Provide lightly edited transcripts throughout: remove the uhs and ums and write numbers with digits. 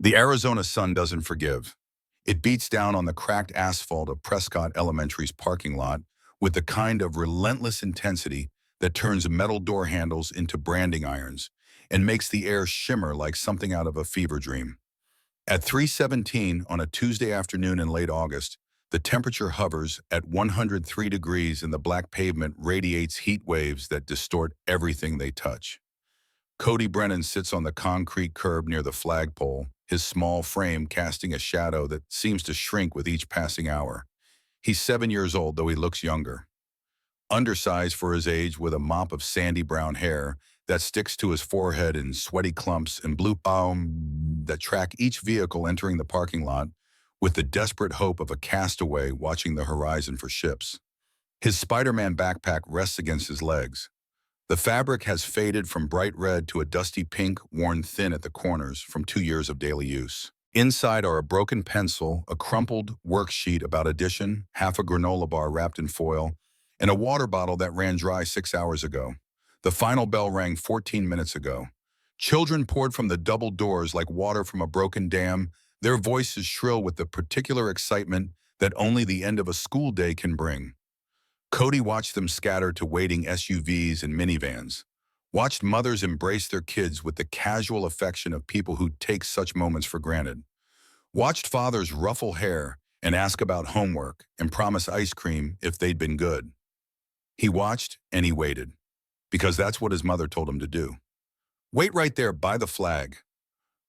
The Arizona sun doesn't forgive. It beats down on the cracked asphalt of Prescott Elementary's parking lot with the kind of relentless intensity that turns metal door handles into branding irons and makes the air shimmer like something out of a fever dream. At 3:17 on a Tuesday afternoon in late August, the temperature hovers at 103 degrees and the black pavement radiates heat waves that distort everything they touch. Cody Brennan sits on the concrete curb near the flagpole, his small frame casting a shadow that seems to shrink with each passing hour. He's 7 years old, though he looks younger. Undersized for his age with a mop of sandy brown hair that sticks to his forehead in sweaty clumps and blue palm that track each vehicle entering the parking lot with the desperate hope of a castaway watching the horizon for ships. His Spider-Man backpack rests against his legs. The fabric has faded from bright red to a dusty pink, worn thin at the corners from 2 years of daily use. Inside are a broken pencil, a crumpled worksheet about addition, half a granola bar wrapped in foil, and a water bottle that ran dry 6 hours ago. The final bell rang 14 minutes ago. Children poured from the double doors like water from a broken dam, their voices shrill with the particular excitement that only the end of a school day can bring. Cody watched them scatter to waiting SUVs and minivans, watched mothers embrace their kids with the casual affection of people who take such moments for granted, watched fathers ruffle hair and ask about homework and promise ice cream if they'd been good. He watched and he waited, because that's what his mother told him to do. Wait right there by the flag.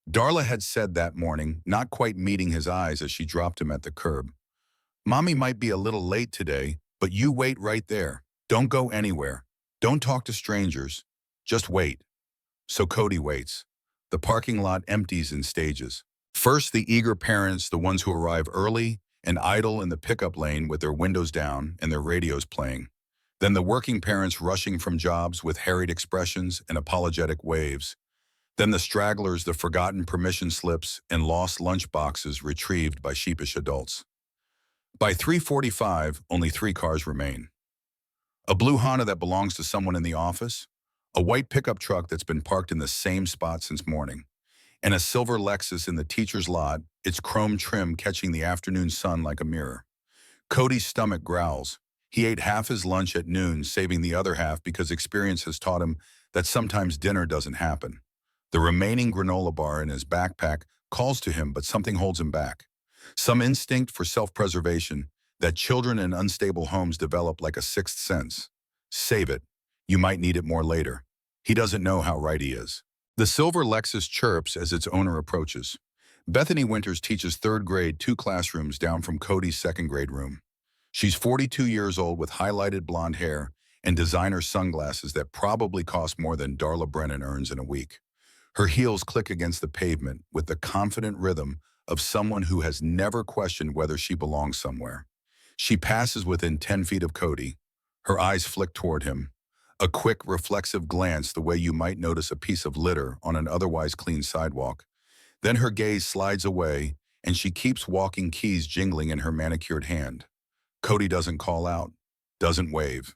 Darla had said that morning, not quite meeting his eyes as she dropped him at the curb. Mommy might be a little late today, but you wait right there. Don't go anywhere. Don't talk to strangers. Just wait. So Cody waits. The parking lot empties in stages. First, the eager parents, the ones who arrive early and idle in the pickup lane with their windows down and their radios playing. Then the working parents rushing from jobs with harried expressions and apologetic waves. Then the stragglers, the forgotten permission slips and lost lunch boxes retrieved by sheepish adults. By 3:45, only 3 cars remain. A blue Honda that belongs to someone in the office, a white pickup truck that's been parked in the same spot since morning, and a silver Lexus in the teacher's lot, its chrome trim catching the afternoon sun like a mirror. Cody's stomach growls. He ate half his lunch at noon, saving the other half because experience has taught him that sometimes dinner doesn't happen. The remaining granola bar in his backpack calls to him, but something holds him back. Some instinct for self-preservation that children in unstable homes develop like a sixth sense. Save it. You might need it more later. He doesn't know how right he is. The silver Lexus chirps as its owner approaches. Bethany Winters teaches 3rd grade 2 classrooms down from Cody's 2nd grade room. She's 42 years old with highlighted blonde hair and designer sunglasses that probably cost more than Darla Brennan earns in a week. Her heels click against the pavement with the confident rhythm of someone who has never questioned whether she belongs somewhere. She passes within 10 feet of Cody. Her eyes flick toward him. A quick, reflexive glance the way you might notice a piece of litter on an otherwise clean sidewalk. Then her gaze slides away, and she keeps walking, keys jingling in her manicured hand. Cody doesn't call out, doesn't wave.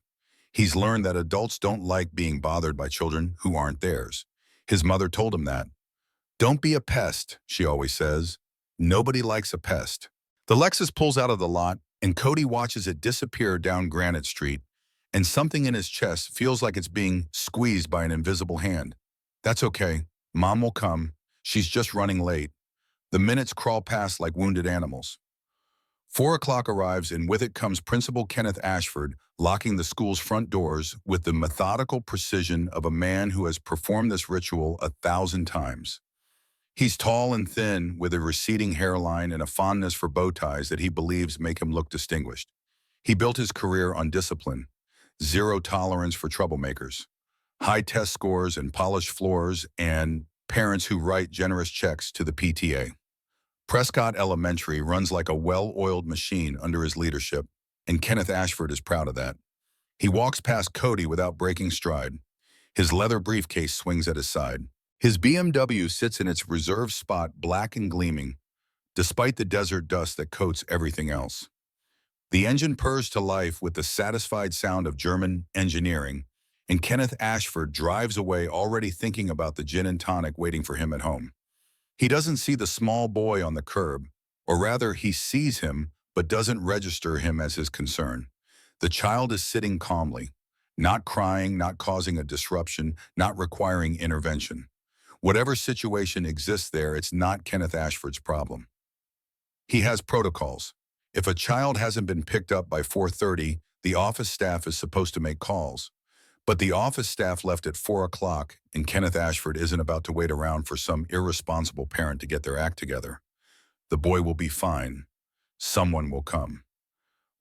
He's learned that adults don't like being bothered by children who aren't theirs. His mother told him that. Don't be a pest, she always says. Nobody likes a pest. The Lexus pulls out of the lot, and Cody watches it disappear down Granite Street, and something in his chest feels like it's being squeezed by an invisible hand. That's okay. Mom will come. She's just running late. The minutes crawl past like wounded animals. 4 o'clock arrives, and with it comes Principal Kenneth Ashford, locking the school's front doors with the methodical precision of a man who has performed this ritual 1,000 times. He's tall and thin, with a receding hairline and a fondness for bow ties that he believes make him look distinguished. He built his career on discipline, zero tolerance for troublemakers, high test scores and polished floors, and parents who write generous checks to the PTA. Prescott Elementary runs like a well-oiled machine under his leadership, and Kenneth Ashford is proud of that. He walks past Cody without breaking stride. His leather briefcase swings at his side. His BMW sits in its reserved spot, black and gleaming, despite the desert dust that coats everything else. The engine purrs to life with the satisfied sound of German engineering, and Kenneth Ashford drives away already thinking about the gin and tonic waiting for him at home. He doesn't see the small boy on the curb, or rather he sees him but doesn't register him as his concern. The child is sitting calmly, not crying, not causing a disruption, not requiring intervention. Whatever situation exists there, it's not Kenneth Ashford's problem. He has protocols. If a child hasn't been picked up by 4:30, the office staff is supposed to make calls. But the office staff left at 4 o'clock, and Kenneth Ashford isn't about to wait around for some irresponsible parent to get their act together. The boy will be fine. Someone will come.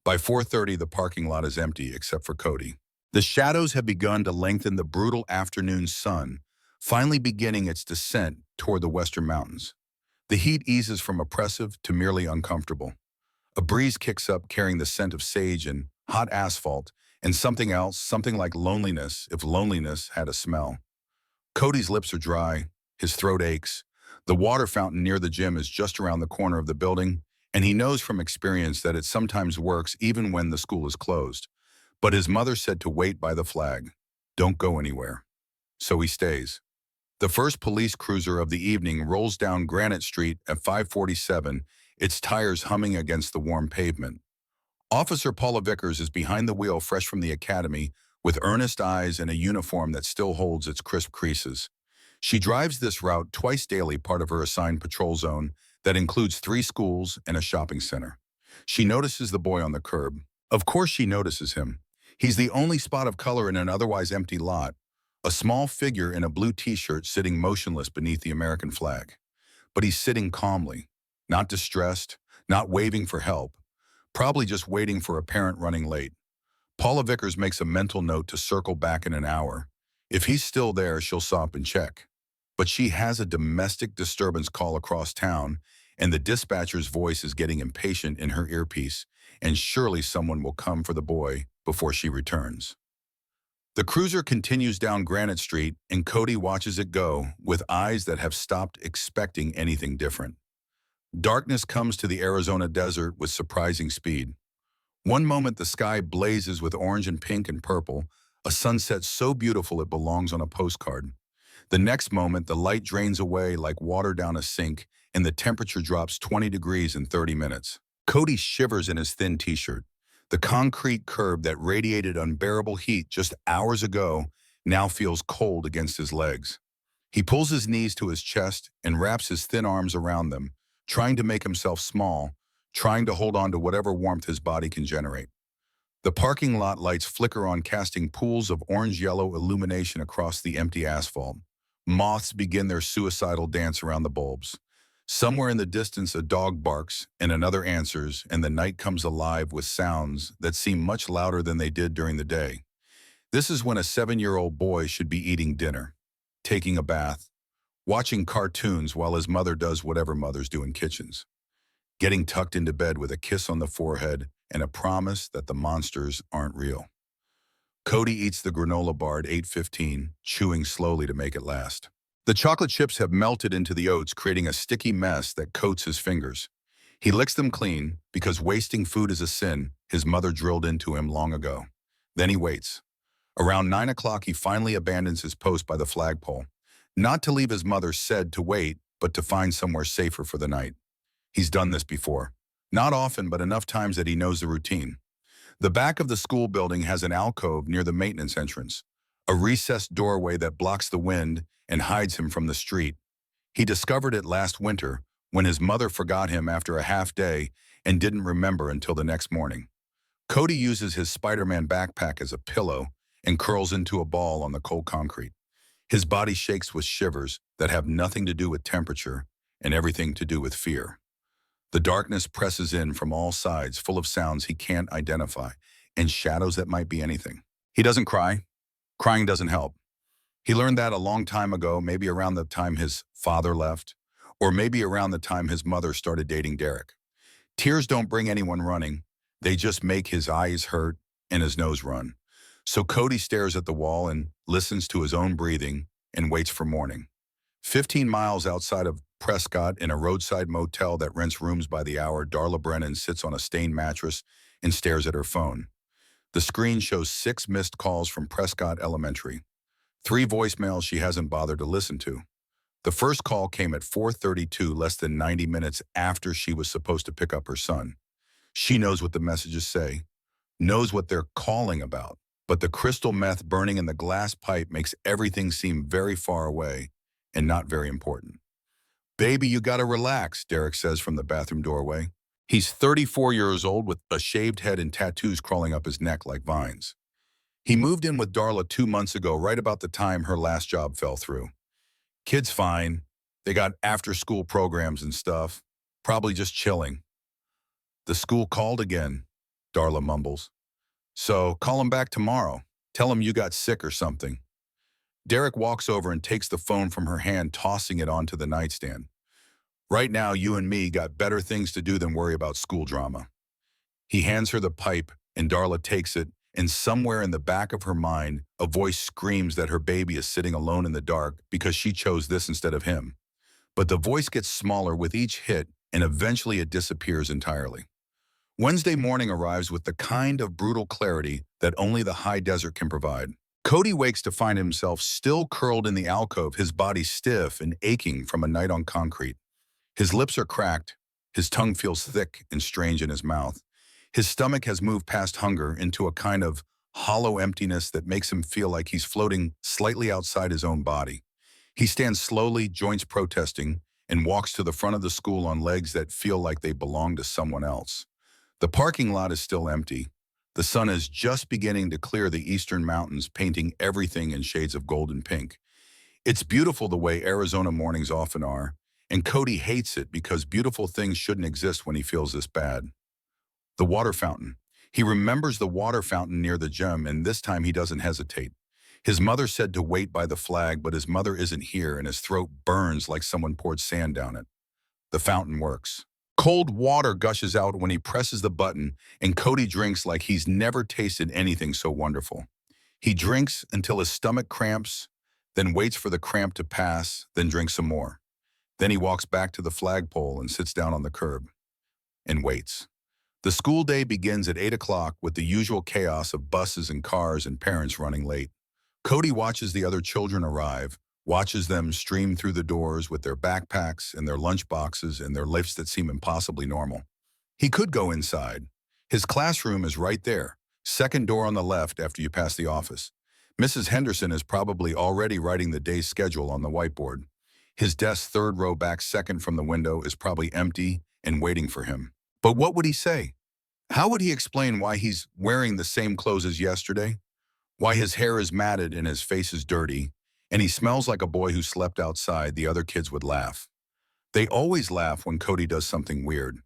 By 4:30, the parking lot is empty except for Cody. The shadows have begun to lengthen the brutal afternoon sun, finally beginning its descent toward the western mountains. The heat eases from oppressive to merely uncomfortable. A breeze kicks up carrying the scent of sage and hot asphalt, and something else, something like loneliness, if loneliness had a smell. Cody's lips are dry, his throat aches. The water fountain near the gym is just around the corner of the building, and he knows from experience that it sometimes works even when the school is closed. But his mother said to wait by the flag. Don't go anywhere. So he stays. The first police cruiser of the evening rolls down Granite Street at 5:47, its tires humming against the warm pavement. Officer Paula Vickers is behind the wheel, fresh from the academy, with earnest eyes and a uniform that still holds its crisp creases. She drives this route twice daily, part of her assigned patrol zone that includes 3 schools and a shopping center. She notices the boy on the curb. Of course she notices him. He's the only spot of color in an otherwise empty lot, a small figure in a blue t-shirt sitting motionless beneath the American flag. But he's sitting calmly, not distressed, not waving for help, probably just waiting for a parent running late. Paula Vickers makes a mental note to circle back in an hour. If he's still there, she'll stop and check. But she has a domestic disturbance call across town, and the dispatcher's voice is getting impatient in her earpiece, and surely someone will come for the boy before she returns. The cruiser continues down Granite Street, and Cody watches it go with eyes that have stopped expecting anything different. Darkness comes to the Arizona desert with surprising speed. One moment the sky blazes with orange and pink and purple, a sunset so beautiful it belongs on a postcard. The next moment the light drains away like water down a sink, and the temperature drops 20 degrees in 30 minutes. Cody shivers in his thin t-shirt. The concrete curb that radiated unbearable heat just hours ago now feels cold against his legs. He pulls his knees to his chest and wraps his thin arms around them, trying to make himself small, trying to hold on to whatever warmth his body can generate. The parking lot lights flicker on, casting pools of orange-yellow illumination across the empty asphalt. Moths begin their suicidal dance around the bulbs. Somewhere in the distance, a dog barks and another answers, and the night comes alive with sounds that seem much louder than they did during the day. This is when a 7-year-old boy should be eating dinner, taking a bath, watching cartoons while his mother does whatever mothers do in kitchens, getting tucked into bed with a kiss on the forehead and a promise that the monsters aren't real. Cody eats the granola bar at 8:15, chewing slowly to make it last. The chocolate chips have melted into the oats, creating a sticky mess that coats his fingers. He licks them clean because wasting food is a sin his mother drilled into him long ago. Then he waits. Around 9 o'clock, he finally abandons his post by the flagpole. Not to leave his mother said to wait, but to find somewhere safer for the night. He's done this before. Not often, but enough times that he knows the routine. The back of the school building has an alcove near the maintenance entrance, a recessed doorway that blocks the wind and hides him from the street. He discovered it last winter when his mother forgot him after a half day and didn't remember until the next morning. Cody uses his Spider-Man backpack as a pillow and curls into a ball on the cold concrete. His body shakes with shivers that have nothing to do with temperature and everything to do with fear. The darkness presses in from all sides, full of sounds he can't identify and shadows that might be anything. He doesn't cry. Crying doesn't help. He learned that a long time ago, maybe around the time his father left, or maybe around the time his mother started dating Derek. Tears don't bring anyone running. They just make his eyes hurt and his nose run. So Cody stares at the wall and listens to his own breathing and waits for morning. 15 miles outside of Prescott, in a roadside motel that rents rooms by the hour, Darla Brennan sits on a stained mattress and stares at her phone. The screen shows 6 missed calls from Prescott Elementary, 3 voicemails she hasn't bothered to listen to. The first call came at 4:32, less than 90 minutes after she was supposed to pick up her son. She knows what the messages say, knows what they're calling about, but the crystal meth burning in the glass pipe makes everything seem very far away and not very important. "Baby, you gotta relax," Derek says from the bathroom doorway. He's 34 years old with a shaved head and tattoos crawling up his neck like vines. He moved in with Darla 2 months ago, right about the time her last job fell through. Kid's fine. They got after-school programs and stuff. Probably just chilling. "The school called again," Darla mumbles. "So call him back tomorrow. Tell him you got sick or something." Derek walks over and takes the phone from her hand, tossing it onto the nightstand. "Right now, you and me got better things to do than worry about school drama." He hands her the pipe, and Darla takes it, and somewhere in the back of her mind, a voice screams that her baby is sitting alone in the dark because she chose this instead of him. But the voice gets smaller with each hit, and eventually it disappears entirely. Wednesday morning arrives with the kind of brutal clarity that only the high desert can provide. Cody wakes to find himself still curled in the alcove, his body stiff and aching from a night on concrete. His lips are cracked, his tongue feels thick and strange in his mouth. His stomach has moved past hunger into a kind of hollow emptiness that makes him feel like he's floating slightly outside his own body. He stands slowly, joints protesting, and walks to the front of the school on legs that feel like they belong to someone else. The parking lot is still empty. The sun is just beginning to clear the eastern mountains, painting everything in shades of gold and pink. It's beautiful the way Arizona mornings often are, and Cody hates it because beautiful things shouldn't exist when he feels this bad. The water fountain. He remembers the water fountain near the gym, and this time he doesn't hesitate. His mother said to wait by the flag, but his mother isn't here, and his throat burns like someone poured sand down it. The fountain works. Cold water gushes out when he presses the button, and Cody drinks like he's never tasted anything so wonderful. He drinks until his stomach cramps, then waits for the cramp to pass, then drinks some more. Then he walks back to the flagpole and sits down on the curb and waits. The school day begins at 8 o'clock with the usual chaos of buses and cars and parents running late. Cody watches the other children arrive, watches them stream through the doors with their backpacks and their lunch boxes and their lifts that seem impossibly normal. He could go inside. His classroom is right there, second door on the left after you pass the office. Mrs. Henderson is probably already writing the day's schedule on the whiteboard. His desk, third row back second from the window, is probably empty and waiting for him. But what would he say? How would he explain why he's wearing the same clothes as yesterday? Why his hair is matted and his face is dirty, and he smells like a boy who slept outside? The other kids would laugh. They always laugh when Cody does something weird.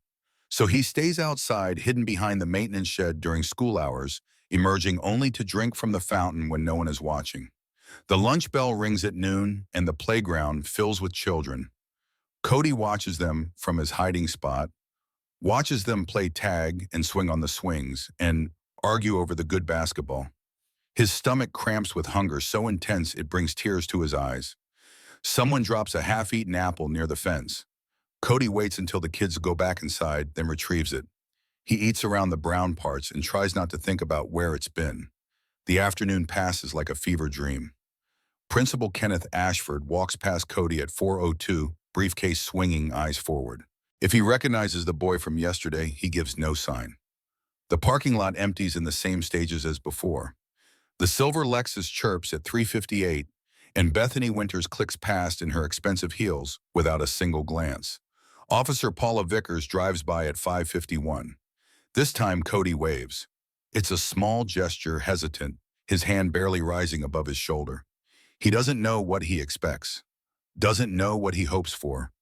So he stays outside, hidden behind the maintenance shed during school hours, emerging only to drink from the fountain when no one is watching. The lunch bell rings at noon, and the playground fills with children. Cody watches them from his hiding spot, watches them play tag and swing on the swings, and argue over the good basketball. His stomach cramps with hunger so intense it brings tears to his eyes. Someone drops a half-eaten apple near the fence. Cody waits until the kids go back inside, then retrieves it. He eats around the brown parts and tries not to think about where it's been. The afternoon passes like a fever dream. Principal Kenneth Ashford walks past Cody at 4:02, briefcase swinging, eyes forward. If he recognizes the boy from yesterday, he gives no sign. The parking lot empties in the same stages as before. The silver Lexus chirps at 3:58, and Bethany Winters clicks past in her expensive heels without a single glance. Officer Paula Vickers drives by at 5:51. This time, Cody waves. It's a small gesture, hesitant, his hand barely rising above his shoulder. He doesn't know what he expects, doesn't know what he hopes for,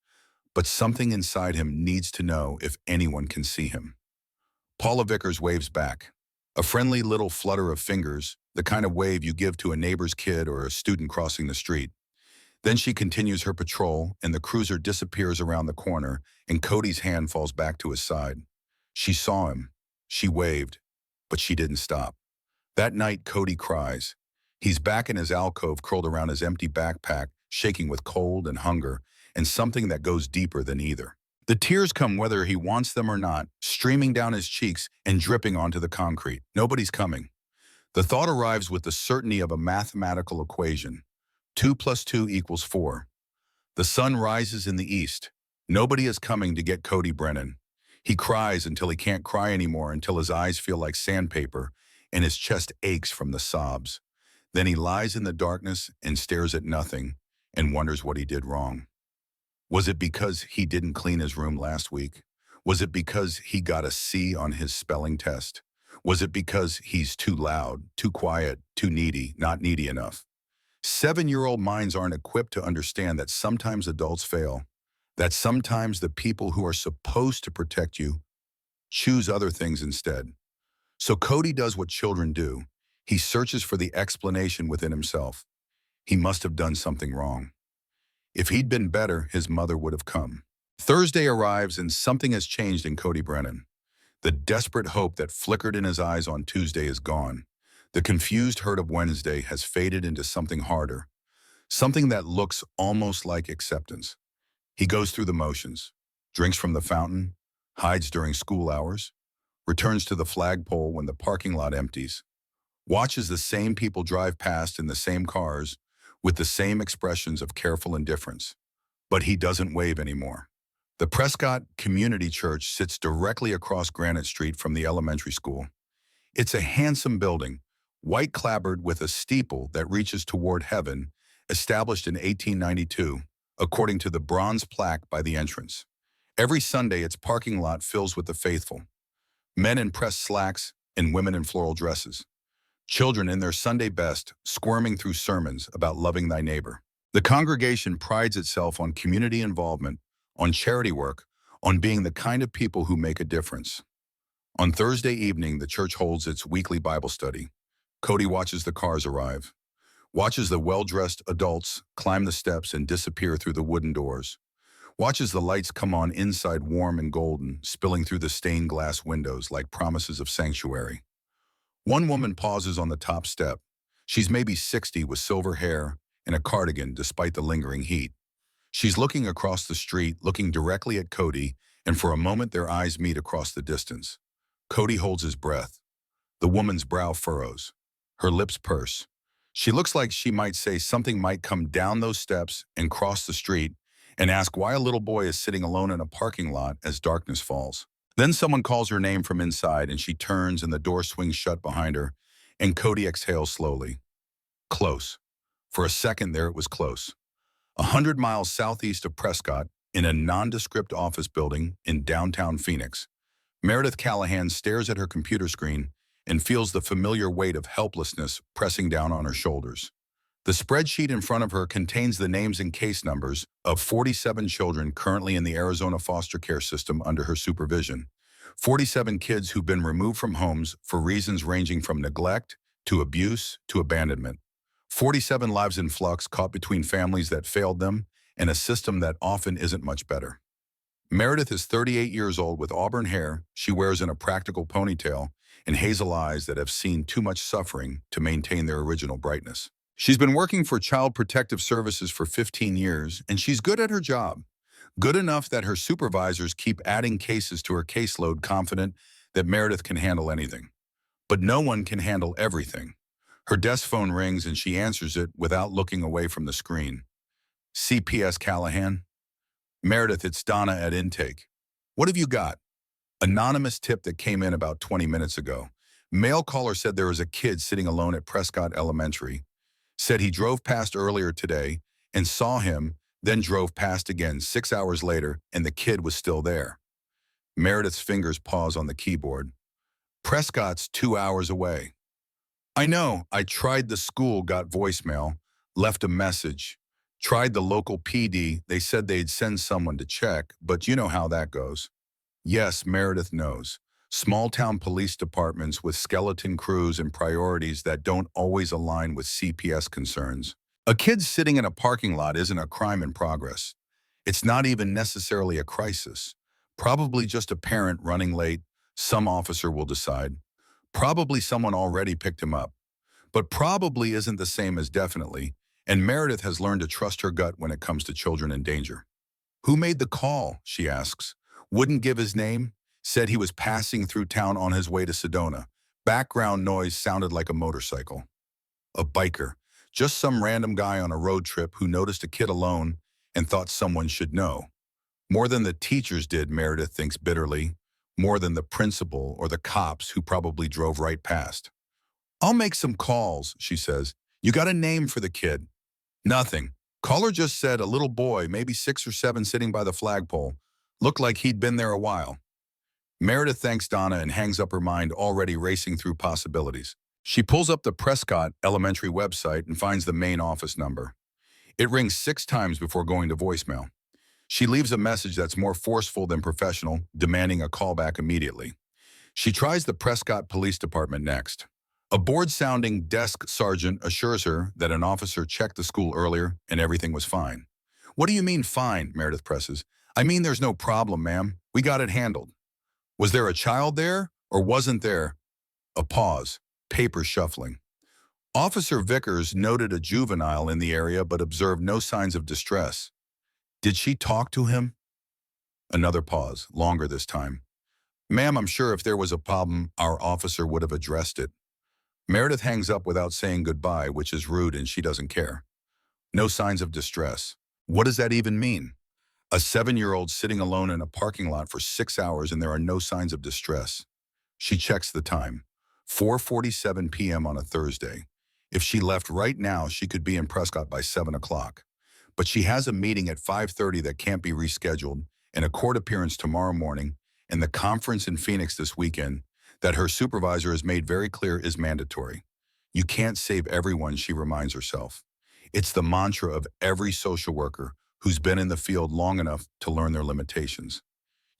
but something inside him needs to know if anyone can see him. Paula Vickers waves back. A friendly little flutter of fingers, the kind of wave you give to a neighbor's kid or a student crossing the street. Then she continues her patrol, and the cruiser disappears around the corner, and Cody's hand falls back to his side. She saw him. She waved, but she didn't stop. That night, Cody cries. He's back in his alcove, curled around his empty backpack, shaking with cold and hunger, and something that goes deeper than either. The tears come whether he wants them or not, streaming down his cheeks and dripping onto the concrete. Nobody's coming. The thought arrives with the certainty of a mathematical equation. 2 + 2 = 4. The sun rises in the east. Nobody is coming to get Cody Brennan. He cries until he can't cry anymore, until his eyes feel like sandpaper and his chest aches from the sobs. Then he lies in the darkness and stares at nothing and wonders what he did wrong. Was it because he didn't clean his room last week? Was it because he got a C on his spelling test? Was it because he's too loud, too quiet, too needy, not needy enough? 7-year-old minds aren't equipped to understand that sometimes adults fail, that sometimes the people who are supposed to protect you choose other things instead. So Cody does what children do. He searches for the explanation within himself. He must have done something wrong. If he'd been better, his mother would have come. Thursday arrives and something has changed in Cody Brennan. The desperate hope that flickered in his eyes on Tuesday is gone. The confused hurt of Wednesday has faded into something harder, something that looks almost like acceptance. He goes through the motions, drinks from the fountain, hides during school hours, returns to the flagpole when the parking lot empties, watches the same people drive past in the same cars with the same expressions of careful indifference. But he doesn't wave anymore. The Prescott Community Church sits directly across Granite Street from the elementary school. It's a handsome building, white clapboard with a steeple that reaches toward heaven, established in 1892, according to the bronze plaque by the entrance. Every Sunday, its parking lot fills with the faithful, men in pressed slacks and women in floral dresses, children in their Sunday best, squirming through sermons about loving thy neighbor. The congregation prides itself on community involvement, on charity work, on being the kind of people who make a difference. On Thursday evening, the church holds its weekly Bible study. Cody watches the cars arrive, watches the well-dressed adults climb the steps and disappear through the wooden doors, watches the lights come on inside warm and golden, spilling through the stained glass windows like promises of sanctuary. One woman pauses on the top step. She's maybe 60 with silver hair and a cardigan despite the lingering heat. She's looking across the street, looking directly at Cody, and for a moment their eyes meet across the distance. Cody holds his breath. The woman's brow furrows. Her lips purse. She looks like she might say something, might come down those steps and cross the street and ask why a little boy is sitting alone in a parking lot as darkness falls. Then someone calls her name from inside and she turns and the door swings shut behind her and Cody exhales slowly. Close. For a second there it was close. 100 miles southeast of Prescott, in a nondescript office building in downtown Phoenix, Meredith Callahan stares at her computer screen and feels the familiar weight of helplessness pressing down on her shoulders. The spreadsheet in front of her contains the names and case numbers of 47 children currently in the Arizona foster care system under her supervision. 47 kids who've been removed from homes for reasons ranging from neglect to abuse to abandonment. 47 lives in flux caught between families that failed them and a system that often isn't much better. Meredith is 38 years old with auburn hair she wears in a practical ponytail and hazel eyes that have seen too much suffering to maintain their original brightness. She's been working for Child Protective Services for 15 years, and she's good at her job. Good enough that her supervisors keep adding cases to her caseload, confident that Meredith can handle anything. But no one can handle everything. Her desk phone rings and she answers it without looking away from the screen. CPS Callahan? Meredith, it's Donna at intake. What have you got? Anonymous tip that came in about 20 minutes ago. Mail caller said there was a kid sitting alone at Prescott Elementary. Said he drove past earlier today and saw him, then drove past again 6 hours later and the kid was still there. Meredith's fingers pause on the keyboard. Prescott's 2 hours away. I know, I tried the school, got voicemail, left a message. Tried the local PD, they said they'd send someone to check, but you know how that goes. Yes, Meredith knows. Small-town police departments with skeleton crews and priorities that don't always align with CPS concerns. A kid sitting in a parking lot isn't a crime in progress. It's not even necessarily a crisis. Probably just a parent running late, some officer will decide. Probably someone already picked him up. But probably isn't the same as definitely, and Meredith has learned to trust her gut when it comes to children in danger. Who made the call, she asks. Wouldn't give his name. Said he was passing through town on his way to Sedona. Background noise sounded like a motorcycle. A biker. Just some random guy on a road trip who noticed a kid alone and thought someone should know. More than the teachers did, Meredith thinks bitterly, more than the principal or the cops who probably drove right past. I'll make some calls, she says. You got a name for the kid? Nothing. Caller just said a little boy, maybe 6 or 7, sitting by the flagpole. Looked like he'd been there a while. Meredith thanks Donna and hangs up her mind, already racing through possibilities. She pulls up the Prescott Elementary website and finds the main office number. It rings 6 times before going to voicemail. She leaves a message that's more forceful than professional, demanding a callback immediately. She tries the Prescott Police Department next. A bored-sounding desk sergeant assures her that an officer checked the school earlier and everything was fine. What do you mean fine? Meredith presses. I mean there's no problem, ma'am. We got it handled. Was there a child there or wasn't there? A pause, paper shuffling. Officer Vickers noted a juvenile in the area but observed no signs of distress. Did she talk to him? Another pause, longer this time. Ma'am, I'm sure if there was a problem, our officer would have addressed it. Meredith hangs up without saying goodbye, which is rude and she doesn't care. No signs of distress. What does that even mean? A 7-year-old sitting alone in a parking lot for 6 hours and there are no signs of distress. She checks the time. 4:47 p.m. on a Thursday. If she left right now, she could be in Prescott by 7 o'clock. But she has a meeting at 5:30 that can't be rescheduled, and a court appearance tomorrow morning, and the conference in Phoenix this weekend that her supervisor has made very clear is mandatory. You can't save everyone, she reminds herself. It's the mantra of every social worker who's been in the field long enough to learn their limitations.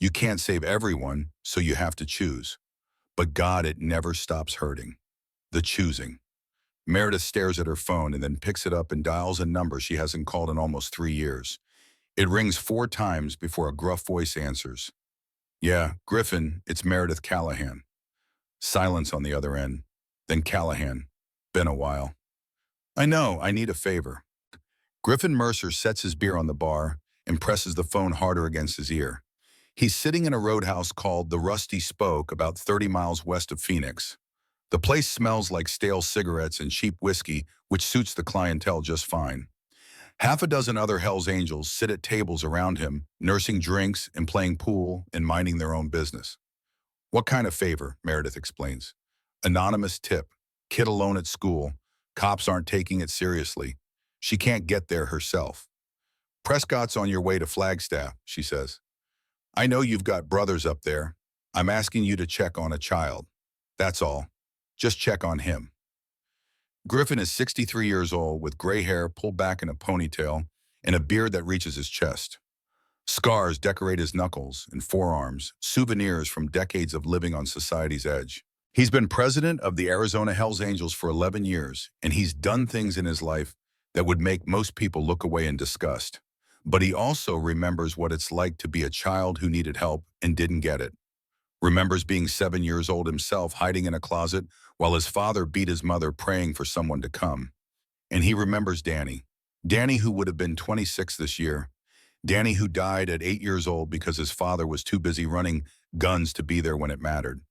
You can't save everyone, so you have to choose. But God, it never stops hurting. The choosing. Meredith stares at her phone and then picks it up and dials a number she hasn't called in almost 3 years. It rings 4 times before a gruff voice answers. Yeah, Griffin, it's Meredith Callahan. Silence on the other end. Then Callahan. Been a while. I know, I need a favor. Griffin Mercer sets his beer on the bar and presses the phone harder against his ear. He's sitting in a roadhouse called the Rusty Spoke about 30 miles west of Phoenix. The place smells like stale cigarettes and cheap whiskey, which suits the clientele just fine. Half a dozen other Hells Angels sit at tables around him, nursing drinks and playing pool and minding their own business. What kind of favor? Meredith explains. Anonymous tip. Kid alone at school. Cops aren't taking it seriously. She can't get there herself. Prescott's on your way to Flagstaff, she says. I know you've got brothers up there. I'm asking you to check on a child. That's all. Just check on him. Griffin is 63 years old with gray hair pulled back in a ponytail and a beard that reaches his chest. Scars decorate his knuckles and forearms, souvenirs from decades of living on society's edge. He's been president of the Arizona Hells Angels for 11 years, and he's done things in his life that would make most people look away in disgust. But he also remembers what it's like to be a child who needed help and didn't get it. Remembers being 7 years old himself, hiding in a closet while his father beat his mother, praying for someone to come. And he remembers Danny. Danny, who would have been 26 this year. Danny, who died at 8 years old because his father was too busy running guns to be there when it mattered.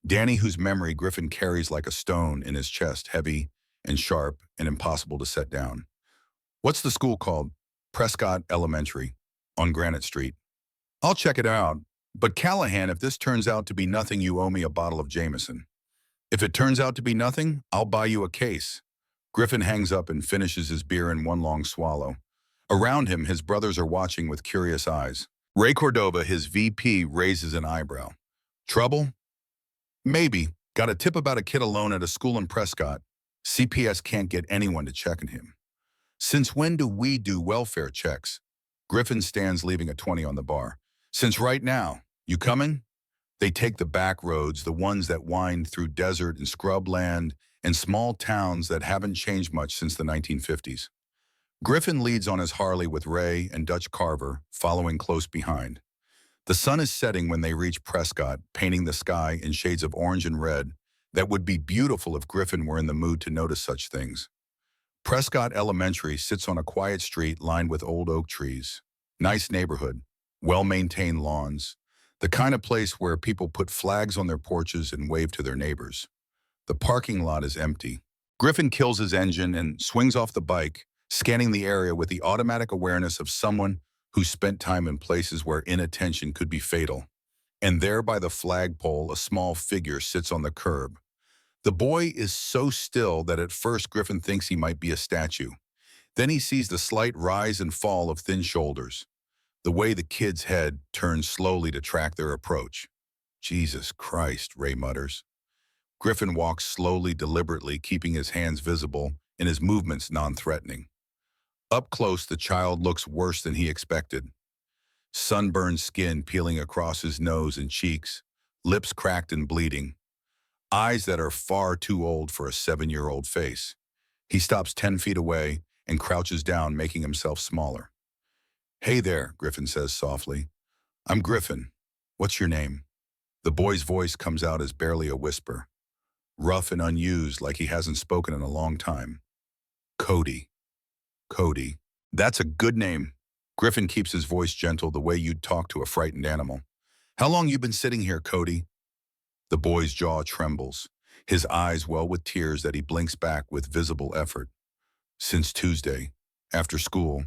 Danny, whose memory Griffin carries like a stone in his chest, heavy and sharp and impossible to set down. What's the school called? Prescott Elementary, on Granite Street. I'll check it out. But Callahan, if this turns out to be nothing, you owe me a bottle of Jameson. If it turns out to be nothing, I'll buy you a case. Griffin hangs up and finishes his beer in one long swallow. Around him, his brothers are watching with curious eyes. Ray Cordova, his VP, raises an eyebrow. Trouble? Maybe. Got a tip about a kid alone at a school in Prescott. CPS can't get anyone to check on him. Since when do we do welfare checks? Griffin stands, leaving a 20 on the bar. Since right now. You coming? They take the back roads, the ones that wind through desert and scrubland and small towns that haven't changed much since the 1950s. Griffin leads on his Harley with Ray and Dutch Carver following close behind. The sun is setting when they reach Prescott, painting the sky in shades of orange and red that would be beautiful if Griffin were in the mood to notice such things. Prescott Elementary sits on a quiet street lined with old oak trees. Nice neighborhood, well-maintained lawns, the kind of place where people put flags on their porches and wave to their neighbors. The parking lot is empty. Griffin kills his engine and swings off the bike, scanning the area with the automatic awareness of someone who spent time in places where inattention could be fatal. And there by the flagpole, a small figure sits on the curb. The boy is so still that at first Griffin thinks he might be a statue. Then he sees the slight rise and fall of thin shoulders, the way the kid's head turns slowly to track their approach. Jesus Christ, Ray mutters. Griffin walks slowly, deliberately, keeping his hands visible and his movements non-threatening. Up close, the child looks worse than he expected. Sunburned skin peeling across his nose and cheeks, lips cracked and bleeding, eyes that are far too old for a 7-year-old face. He stops 10 feet away and crouches down, making himself smaller. "Hey there," Griffin says softly. "I'm Griffin. What's your name?" The boy's voice comes out as barely a whisper, rough and unused, like he hasn't spoken in a long time. "Cody. Cody. That's a good name." Griffin keeps his voice gentle, the way you'd talk to a frightened animal. "How long you been sitting here, Cody?" The boy's jaw trembles, his eyes well with tears that he blinks back with visible effort. "Since Tuesday, after school.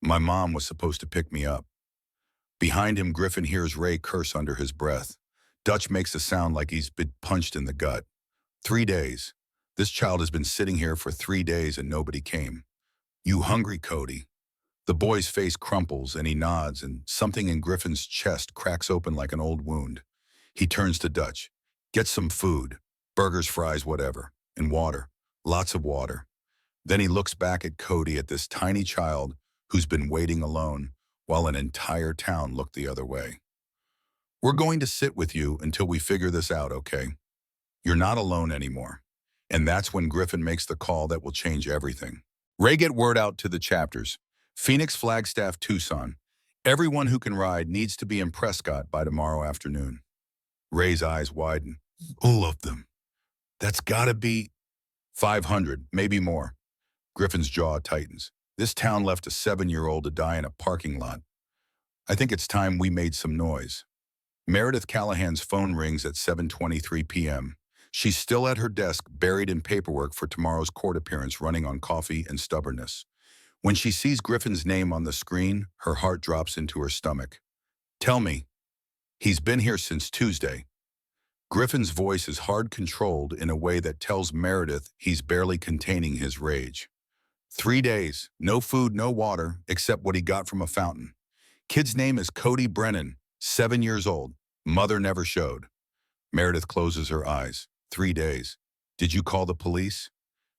My mom was supposed to pick me up." Behind him, Griffin hears Ray curse under his breath. Dutch makes a sound like he's been punched in the gut. 3 days. This child has been sitting here for 3 days and nobody came. "You hungry, Cody?" The boy's face crumples and he nods, and something in Griffin's chest cracks open like an old wound. He turns to Dutch. "Get some food. Burgers, fries, whatever. And water. Lots of water." Then he looks back at Cody, at this tiny child who's been waiting alone while an entire town looked the other way. "We're going to sit with you until we figure this out, okay? You're not alone anymore." And that's when Griffin makes the call that will change everything. Ray get word out to the chapters. Phoenix, Flagstaff, Tucson. Everyone who can ride needs to be in Prescott by tomorrow afternoon. Ray's eyes widen. "All of them. That's gotta be 500, maybe more." Griffin's jaw tightens. This town left a 7-year-old to die in a parking lot. "I think it's time we made some noise." Meredith Callahan's phone rings at 7:23 p.m. She's still at her desk, buried in paperwork for tomorrow's court appearance, running on coffee and stubbornness. When she sees Griffin's name on the screen, her heart drops into her stomach. "Tell me." "He's been here since Tuesday." Griffin's voice is hard controlled in a way that tells Meredith he's barely containing his rage. 3 days, no food, no water, except what he got from a fountain. Kid's name is Cody Brennan, 7 years old. Mother never showed. Meredith closes her eyes. 3 days. Did you call the police?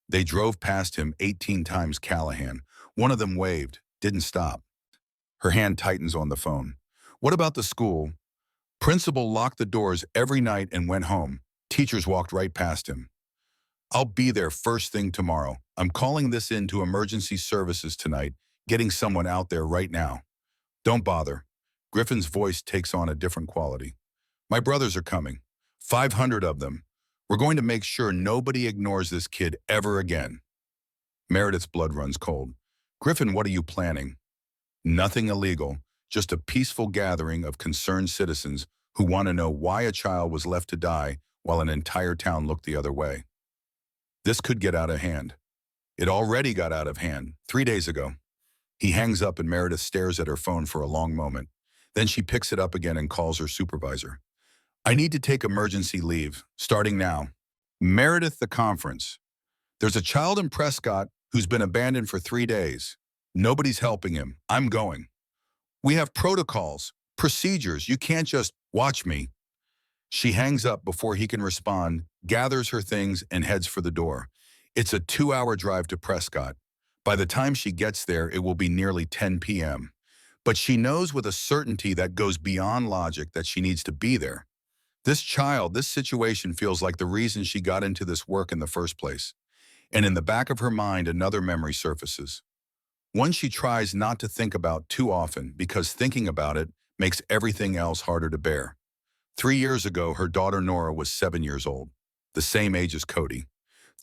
They drove past him 18 times, Callahan. One of them waved, didn't stop. Her hand tightens on the phone. What about the school? Principal locked the doors every night and went home. Teachers walked right past him. I'll be there first thing tomorrow. I'm calling this in to emergency services tonight, getting someone out there right now. Don't bother. Griffin's voice takes on a different quality. My brothers are coming. 500 of them. We're going to make sure nobody ignores this kid ever again. Meredith's blood runs cold. Griffin, what are you planning? Nothing illegal, just a peaceful gathering of concerned citizens who want to know why a child was left to die while an entire town looked the other way. This could get out of hand. It already got out of hand 3 days ago. He hangs up and Meredith stares at her phone for a long moment. Then she picks it up again and calls her supervisor. I need to take emergency leave, starting now. Meredith, the conference. There's a child in Prescott who's been abandoned for 3 days. Nobody's helping him. I'm going. We have protocols, procedures. You can't just watch me. She hangs up before he can respond, gathers her things, and heads for the door. It's a 2-hour drive to Prescott. By the time she gets there, it will be nearly 10 p.m. But she knows with a certainty that goes beyond logic that she needs to be there. This child, this situation feels like the reason she got into this work in the first place. And in the back of her mind, another memory surfaces. One she tries not to think about too often because thinking about it makes everything else harder to bear. 3 years ago, her daughter Nora was 7 years old, the same age as Cody.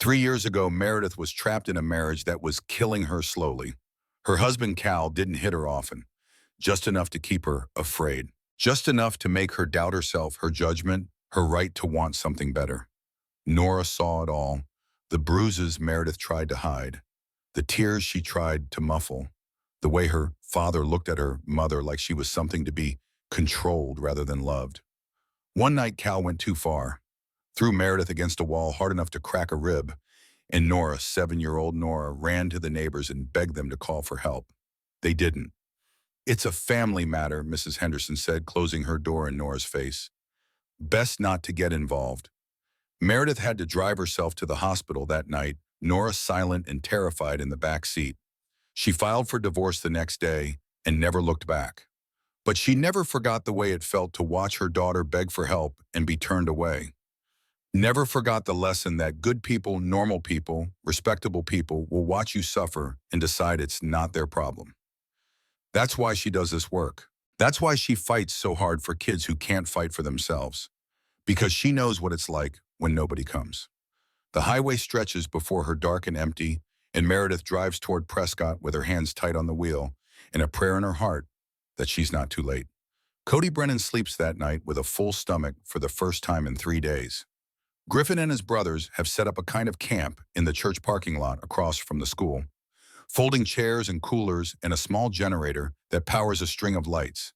3 years ago, Meredith was trapped in a marriage that was killing her slowly. Her husband, Cal, didn't hit her often, just enough to keep her afraid, just enough to make her doubt herself, her judgment, her right to want something better. Nora saw it all, the bruises Meredith tried to hide, The tears she tried to muffle, the way her father looked at her mother like she was something to be controlled rather than loved. One night, Cal went too far, threw Meredith against a wall hard enough to crack a rib, and Nora, 7-year-old Nora, ran to the neighbors and begged them to call for help. They didn't. "It's a family matter," Mrs. Henderson said, closing her door in Nora's face. "Best not to get involved." Meredith had to drive herself to the hospital that night, Nora silent and terrified in the back seat. She filed for divorce the next day and never looked back. But she never forgot the way it felt to watch her daughter beg for help and be turned away. Never forgot the lesson that good people, normal people, respectable people will watch you suffer and decide it's not their problem. That's why she does this work. That's why she fights so hard for kids who can't fight for themselves. Because she knows what it's like when nobody comes. The highway stretches before her dark and empty, and Meredith drives toward Prescott with her hands tight on the wheel and a prayer in her heart that she's not too late. Cody Brennan sleeps that night with a full stomach for the first time in 3 days. Griffin and his brothers have set up a kind of camp in the church parking lot across from the school, folding chairs and coolers and a small generator that powers a string of lights.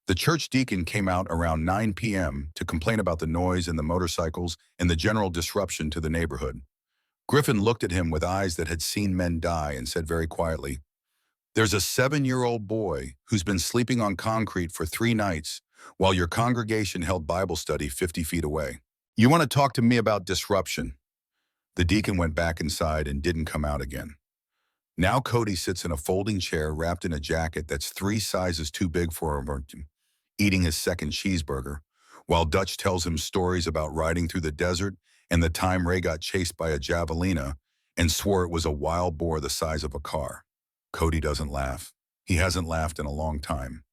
The church deacon came out around 9 p.m. to complain about the noise and the motorcycles and the general disruption to the neighborhood. Griffin looked at him with eyes that had seen men die and said very quietly, "There's a 7-year-old boy who's been sleeping on concrete for 3 nights while your congregation held Bible study 50 feet away. You want to talk to me about disruption?" The deacon went back inside and didn't come out again. Now Cody sits in a folding chair wrapped in a jacket that's 3 sizes too big for him, eating his second cheeseburger, while Dutch tells him stories about riding through the desert and the time Ray got chased by a javelina and swore it was a wild boar the size of a car. Cody doesn't laugh. He hasn't laughed in a long time.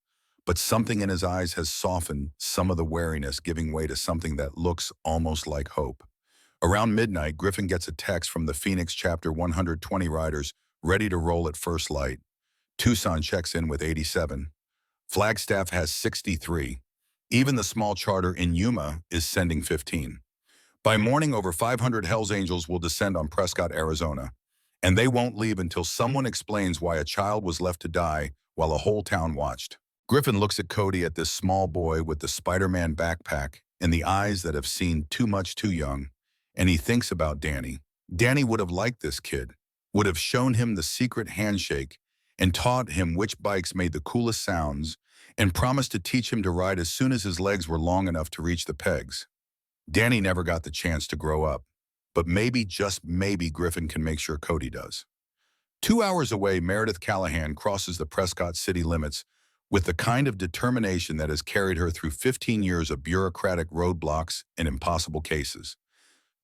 But something in his eyes has softened some of the wariness, giving way to something that looks almost like hope. Around midnight, Griffin gets a text from the Phoenix Chapter 120 riders ready to roll at first light. Tucson checks in with 87. Flagstaff has 63. Even the small charter in Yuma is sending 15. By morning, over 500 Hells Angels will descend on Prescott, Arizona, and they won't leave until someone explains why a child was left to die while a whole town watched. Griffin looks at Cody, at this small boy with the Spider-Man backpack and the eyes that have seen too much too young, and he thinks about Danny. Danny would have liked this kid, would have shown him the secret handshake and taught him which bikes made the coolest sounds and promised to teach him to ride as soon as his legs were long enough to reach the pegs. Danny never got the chance to grow up, but maybe, just maybe, Griffin can make sure Cody does. 2 hours away, Meredith Callahan crosses the Prescott city limits with the kind of determination that has carried her through 15 years of bureaucratic roadblocks and impossible cases.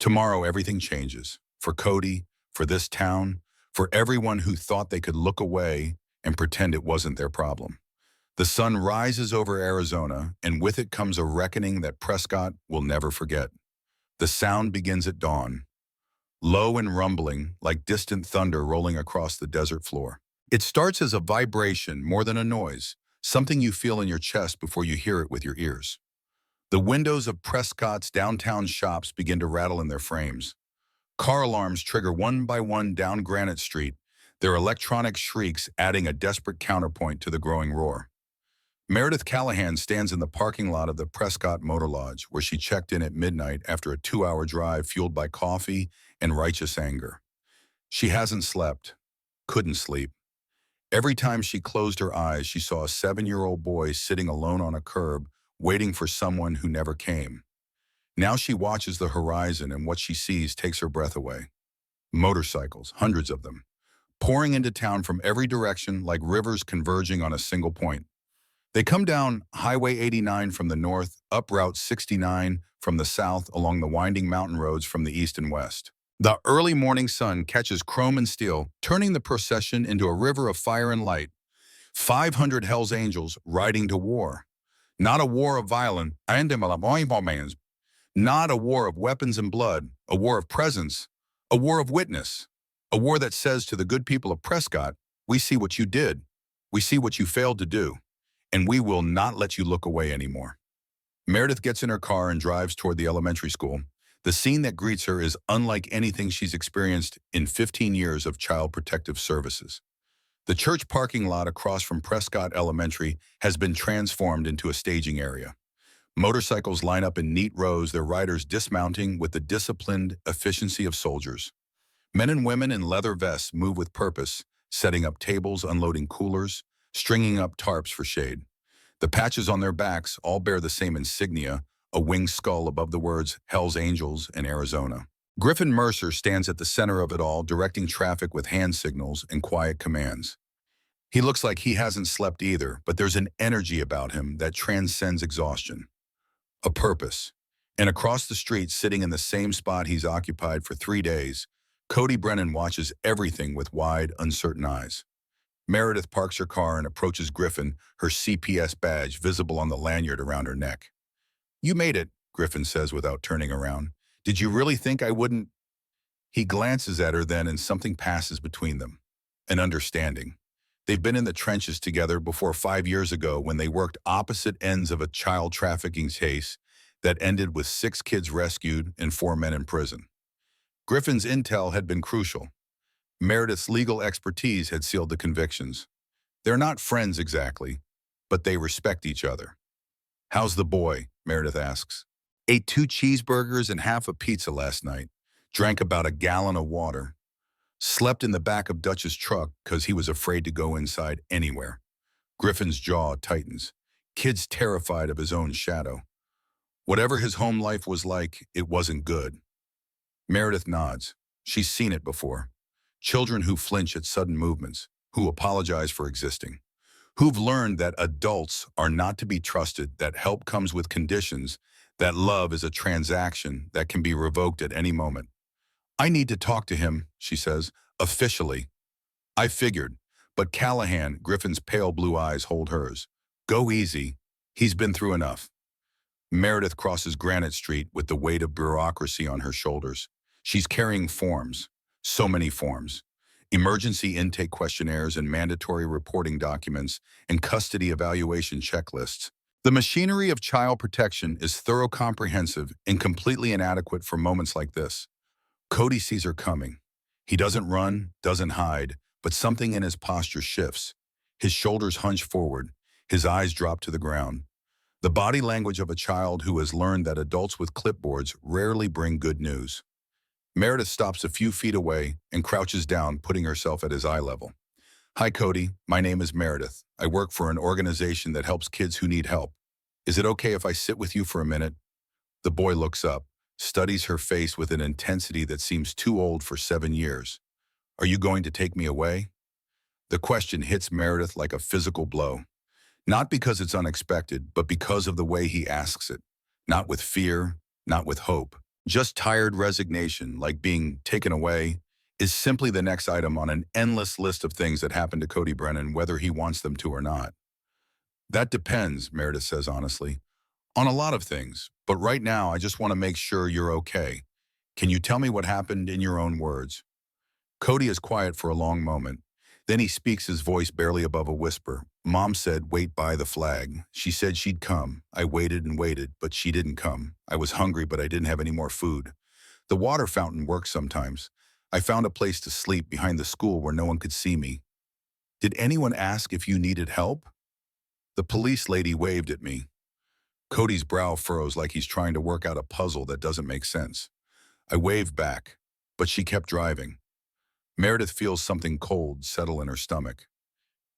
Tomorrow, everything changes. For Cody, for this town, for everyone who thought they could look away and pretend it wasn't their problem. The sun rises over Arizona, and with it comes a reckoning that Prescott will never forget. The sound begins at dawn, low and rumbling like distant thunder rolling across the desert floor. It starts as a vibration more than a noise, something you feel in your chest before you hear it with your ears. The windows of Prescott's downtown shops begin to rattle in their frames. Car alarms trigger one by one down Granite Street, their electronic shrieks adding a desperate counterpoint to the growing roar. Meredith Callahan stands in the parking lot of the Prescott Motor Lodge, where she checked in at midnight after a 2-hour drive fueled by coffee and righteous anger. She hasn't slept, couldn't sleep. Every time she closed her eyes, she saw a 7-year-old boy sitting alone on a curb, waiting for someone who never came. Now she watches the horizon, and what she sees takes her breath away. Motorcycles, hundreds of them, pouring into town from every direction like rivers converging on a single point. They come down Highway 89 from the north, up Route 69 from the south, along the winding mountain roads from the east and west. The early morning sun catches chrome and steel, turning the procession into a river of fire and light. 500 Hells Angels riding to war. Not a war of violence, not a war of weapons and blood, a war of presence, a war of witness, a war that says to the good people of Prescott, we see what you did, we see what you failed to do, and we will not let you look away anymore. Meredith gets in her car and drives toward the elementary school, The scene that greets her is unlike anything she's experienced in 15 years of child protective services. The church parking lot across from Prescott Elementary has been transformed into a staging area. Motorcycles line up in neat rows, their riders dismounting with the disciplined efficiency of soldiers. Men and women in leather vests move with purpose, setting up tables, unloading coolers, stringing up tarps for shade. The patches on their backs all bear the same insignia, a winged skull above the words Hell's Angels and Arizona. Griffin Mercer stands at the center of it all, directing traffic with hand signals and quiet commands. He looks like he hasn't slept either, but there's an energy about him that transcends exhaustion. A purpose. And across the street, sitting in the same spot he's occupied for 3 days, Cody Brennan watches everything with wide, uncertain eyes. Meredith parks her car and approaches Griffin, her CPS badge visible on the lanyard around her neck. "You made it," Griffin says without turning around. "Did you really think I wouldn't?" He glances at her then and something passes between them. An understanding. They've been in the trenches together before 5 years ago when they worked opposite ends of a child trafficking case that ended with 6 kids rescued and 4 men in prison. Griffin's intel had been crucial. Meredith's legal expertise had sealed the convictions. They're not friends exactly, but they respect each other. "How's the boy?" Meredith asks. "Ate 2 cheeseburgers and half a pizza last night. Drank about a gallon of water. Slept in the back of Dutch's truck because he was afraid to go inside anywhere." Griffin's jaw tightens. Kid's terrified of his own shadow. Whatever his home life was like, it wasn't good. Meredith nods. She's seen it before. Children who flinch at sudden movements, who apologize for existing, who've learned that adults are not to be trusted, that help comes with conditions, that love is a transaction that can be revoked at any moment. "I need to talk to him," she says, "officially." "I figured," but Callahan, Griffin's pale blue eyes hold hers. "Go easy. He's been through enough." Meredith crosses Granite Street with the weight of bureaucracy on her shoulders. She's carrying forms. So many forms. Emergency intake questionnaires and mandatory reporting documents and custody evaluation checklists. The machinery of child protection is thorough, comprehensive, and completely inadequate for moments like this. Cody sees her coming. He doesn't run, doesn't hide, but something in his posture shifts. His shoulders hunch forward. His eyes drop to the ground. The body language of a child who has learned that adults with clipboards rarely bring good news. Meredith stops a few feet away and crouches down, putting herself at his eye level. "Hi, Cody. My name is Meredith. I work for an organization that helps kids who need help. Is it okay if I sit with you for a minute?" The boy looks up, studies her face with an intensity that seems too old for 7 years. "Are you going to take me away?" The question hits Meredith like a physical blow. Not because it's unexpected, but because of the way he asks it. Not with fear, not with hope. Just tired resignation, like being taken away, is simply the next item on an endless list of things that happen to Cody Brennan, whether he wants them to or not. "That depends," Meredith says honestly, "on a lot of things. But right now, I just want to make sure you're okay. Can you tell me what happened in your own words?" Cody is quiet for a long moment. Then he speaks, his voice barely above a whisper. "Mom said, wait by the flag. She said she'd come. I waited and waited, but she didn't come. I was hungry, but I didn't have any more food. The water fountain works sometimes. I found a place to sleep behind the school where no one could see me. Did anyone ask if you needed help?" The police lady waved at me. Cody's brow furrows like he's trying to work out a puzzle that doesn't make sense. I waved back, but she kept driving. Meredith feels something cold settle in her stomach.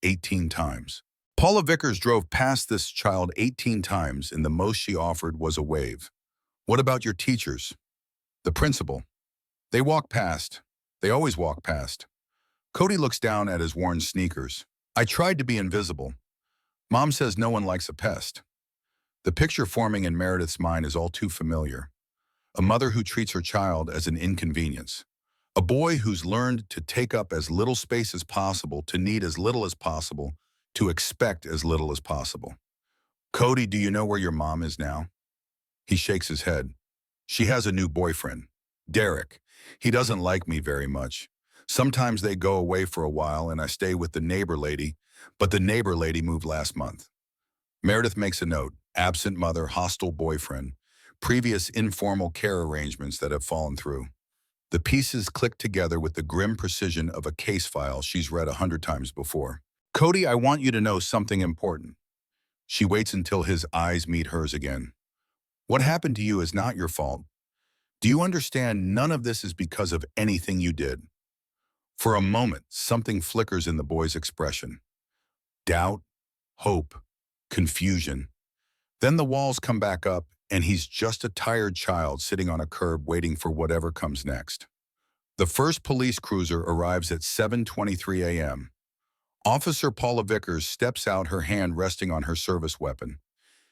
18 times. Paula Vickers drove past this child 18 times, and the most she offered was a wave. "What about your teachers?" "The principal." "They walk past. They always walk past." Cody looks down at his worn sneakers. "I tried to be invisible. Mom says no one likes a pest." The picture forming in Meredith's mind is all too familiar. A mother who treats her child as an inconvenience. A boy who's learned to take up as little space as possible, to need as little as possible, to expect as little as possible. "Cody, do you know where your mom is now?" He shakes his head. "She has a new boyfriend, Derek. He doesn't like me very much. Sometimes they go away for a while and I stay with the neighbor lady, but the neighbor lady moved last month." Meredith makes a note. Absent mother, hostile boyfriend. previous informal care arrangements that have fallen through. The pieces click together with the grim precision of a case file she's read 100 times before. Cody, I want you to know something important. She waits until his eyes meet hers again. What happened to you is not your fault. Do you understand none of this is because of anything you did? For a moment, something flickers in the boy's expression. Doubt, hope, confusion. Then the walls come back up, and he's just a tired child sitting on a curb waiting for whatever comes next. The first police cruiser arrives at 7:23 a.m. Officer Paula Vickers steps out, her hand resting on her service weapon.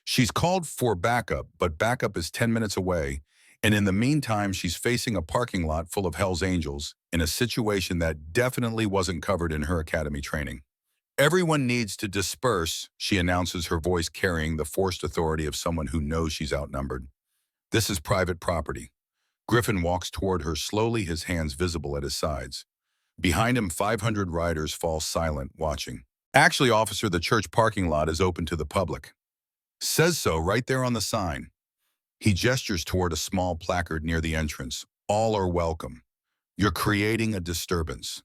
She's called for backup, but backup is 10 minutes away, and in the meantime, she's facing a parking lot full of Hell's Angels in a situation that definitely wasn't covered in her academy training. Everyone needs to disperse, she announces, her voice carrying the forced authority of someone who knows she's outnumbered. This is private property. Griffin walks toward her slowly, his hands visible at his sides. Behind him, 500 riders fall silent, watching. Actually, officer, the church parking lot is open to the public. Says so right there on the sign. He gestures toward a small placard near the entrance. All are welcome. You're creating a disturbance.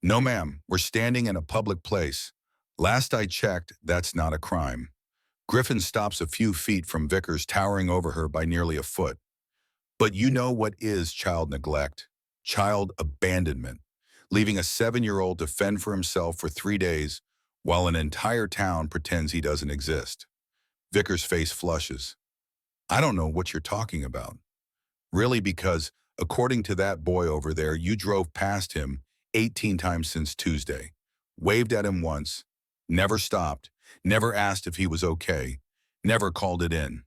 No, ma'am, we're standing in a public place. Last I checked, that's not a crime. Griffin stops a few feet from Vickers, towering over her by nearly a foot. But you know what is child neglect, child abandonment, leaving a 7-year-old to fend for himself for 3 days while an entire town pretends he doesn't exist. Vickers' face flushes. I don't know what you're talking about. Really, because according to that boy over there, you drove past him 18 times since Tuesday, waved at him once, never stopped, never asked if he was okay, never called it in.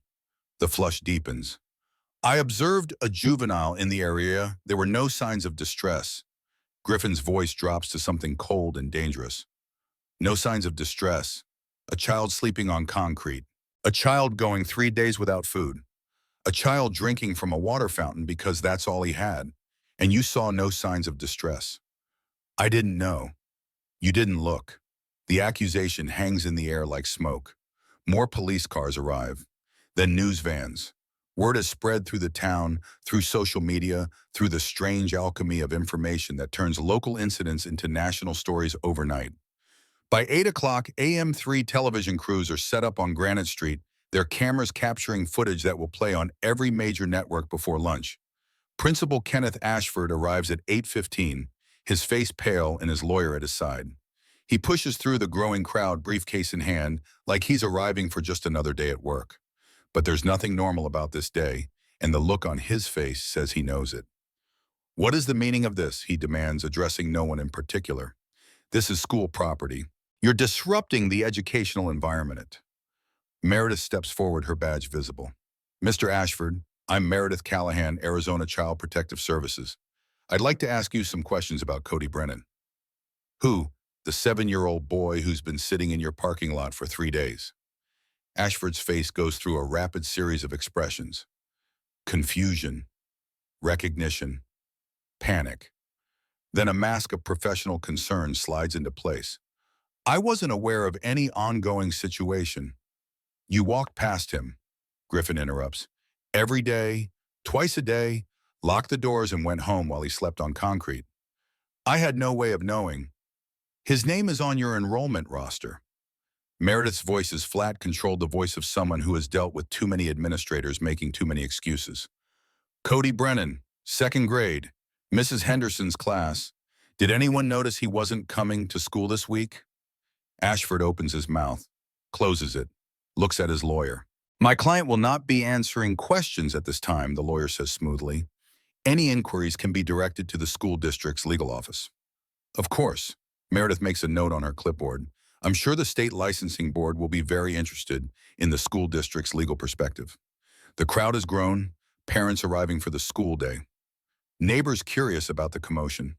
The flush deepens. I observed a juvenile in the area. There were no signs of distress. Griffin's voice drops to something cold and dangerous. No signs of distress. A child sleeping on concrete. A child going 3 days without food. A child drinking from a water fountain because that's all he had. And you saw no signs of distress. I didn't know. You didn't look. The accusation hangs in the air like smoke. More police cars arrive. Then news vans. Word has spread through the town, through social media, through the strange alchemy of information that turns local incidents into national stories overnight. By 8 o'clock, AM3 television crews are set up on Granite Street, their cameras capturing footage that will play on every major network before lunch. Principal Kenneth Ashford arrives at 8:15, his face pale and his lawyer at his side. He pushes through the growing crowd, briefcase in hand, like he's arriving for just another day at work. But there's nothing normal about this day, and the look on his face says he knows it. What is the meaning of this? He demands, addressing no one in particular. This is school property. You're disrupting the educational environment. Meredith steps forward, her badge visible. Mr. Ashford, I'm Meredith Callahan, Arizona Child Protective Services. I'd like to ask you some questions about Cody Brennan. Who? The 7-year-old boy who's been sitting in your parking lot for 3 days. Ashford's face goes through a rapid series of expressions. Confusion, recognition, panic. Then a mask of professional concern slides into place. I wasn't aware of any ongoing situation. You walked past him, Griffin interrupts. Every day, twice a day, locked the doors and went home while he slept on concrete. I had no way of knowing. His name is on your enrollment roster. Meredith's voice is flat, controlled, the voice of someone who has dealt with too many administrators making too many excuses. Cody Brennan, 2nd grade, Mrs. Henderson's class. Did anyone notice he wasn't coming to school this week? Ashford opens his mouth, closes it, looks at his lawyer. My client will not be answering questions at this time, the lawyer says smoothly. Any inquiries can be directed to the school district's legal office. Of course, Meredith makes a note on her clipboard. I'm sure the state licensing board will be very interested in the school district's legal perspective. The crowd has grown, parents arriving for the school day. Neighbors curious about the commotion.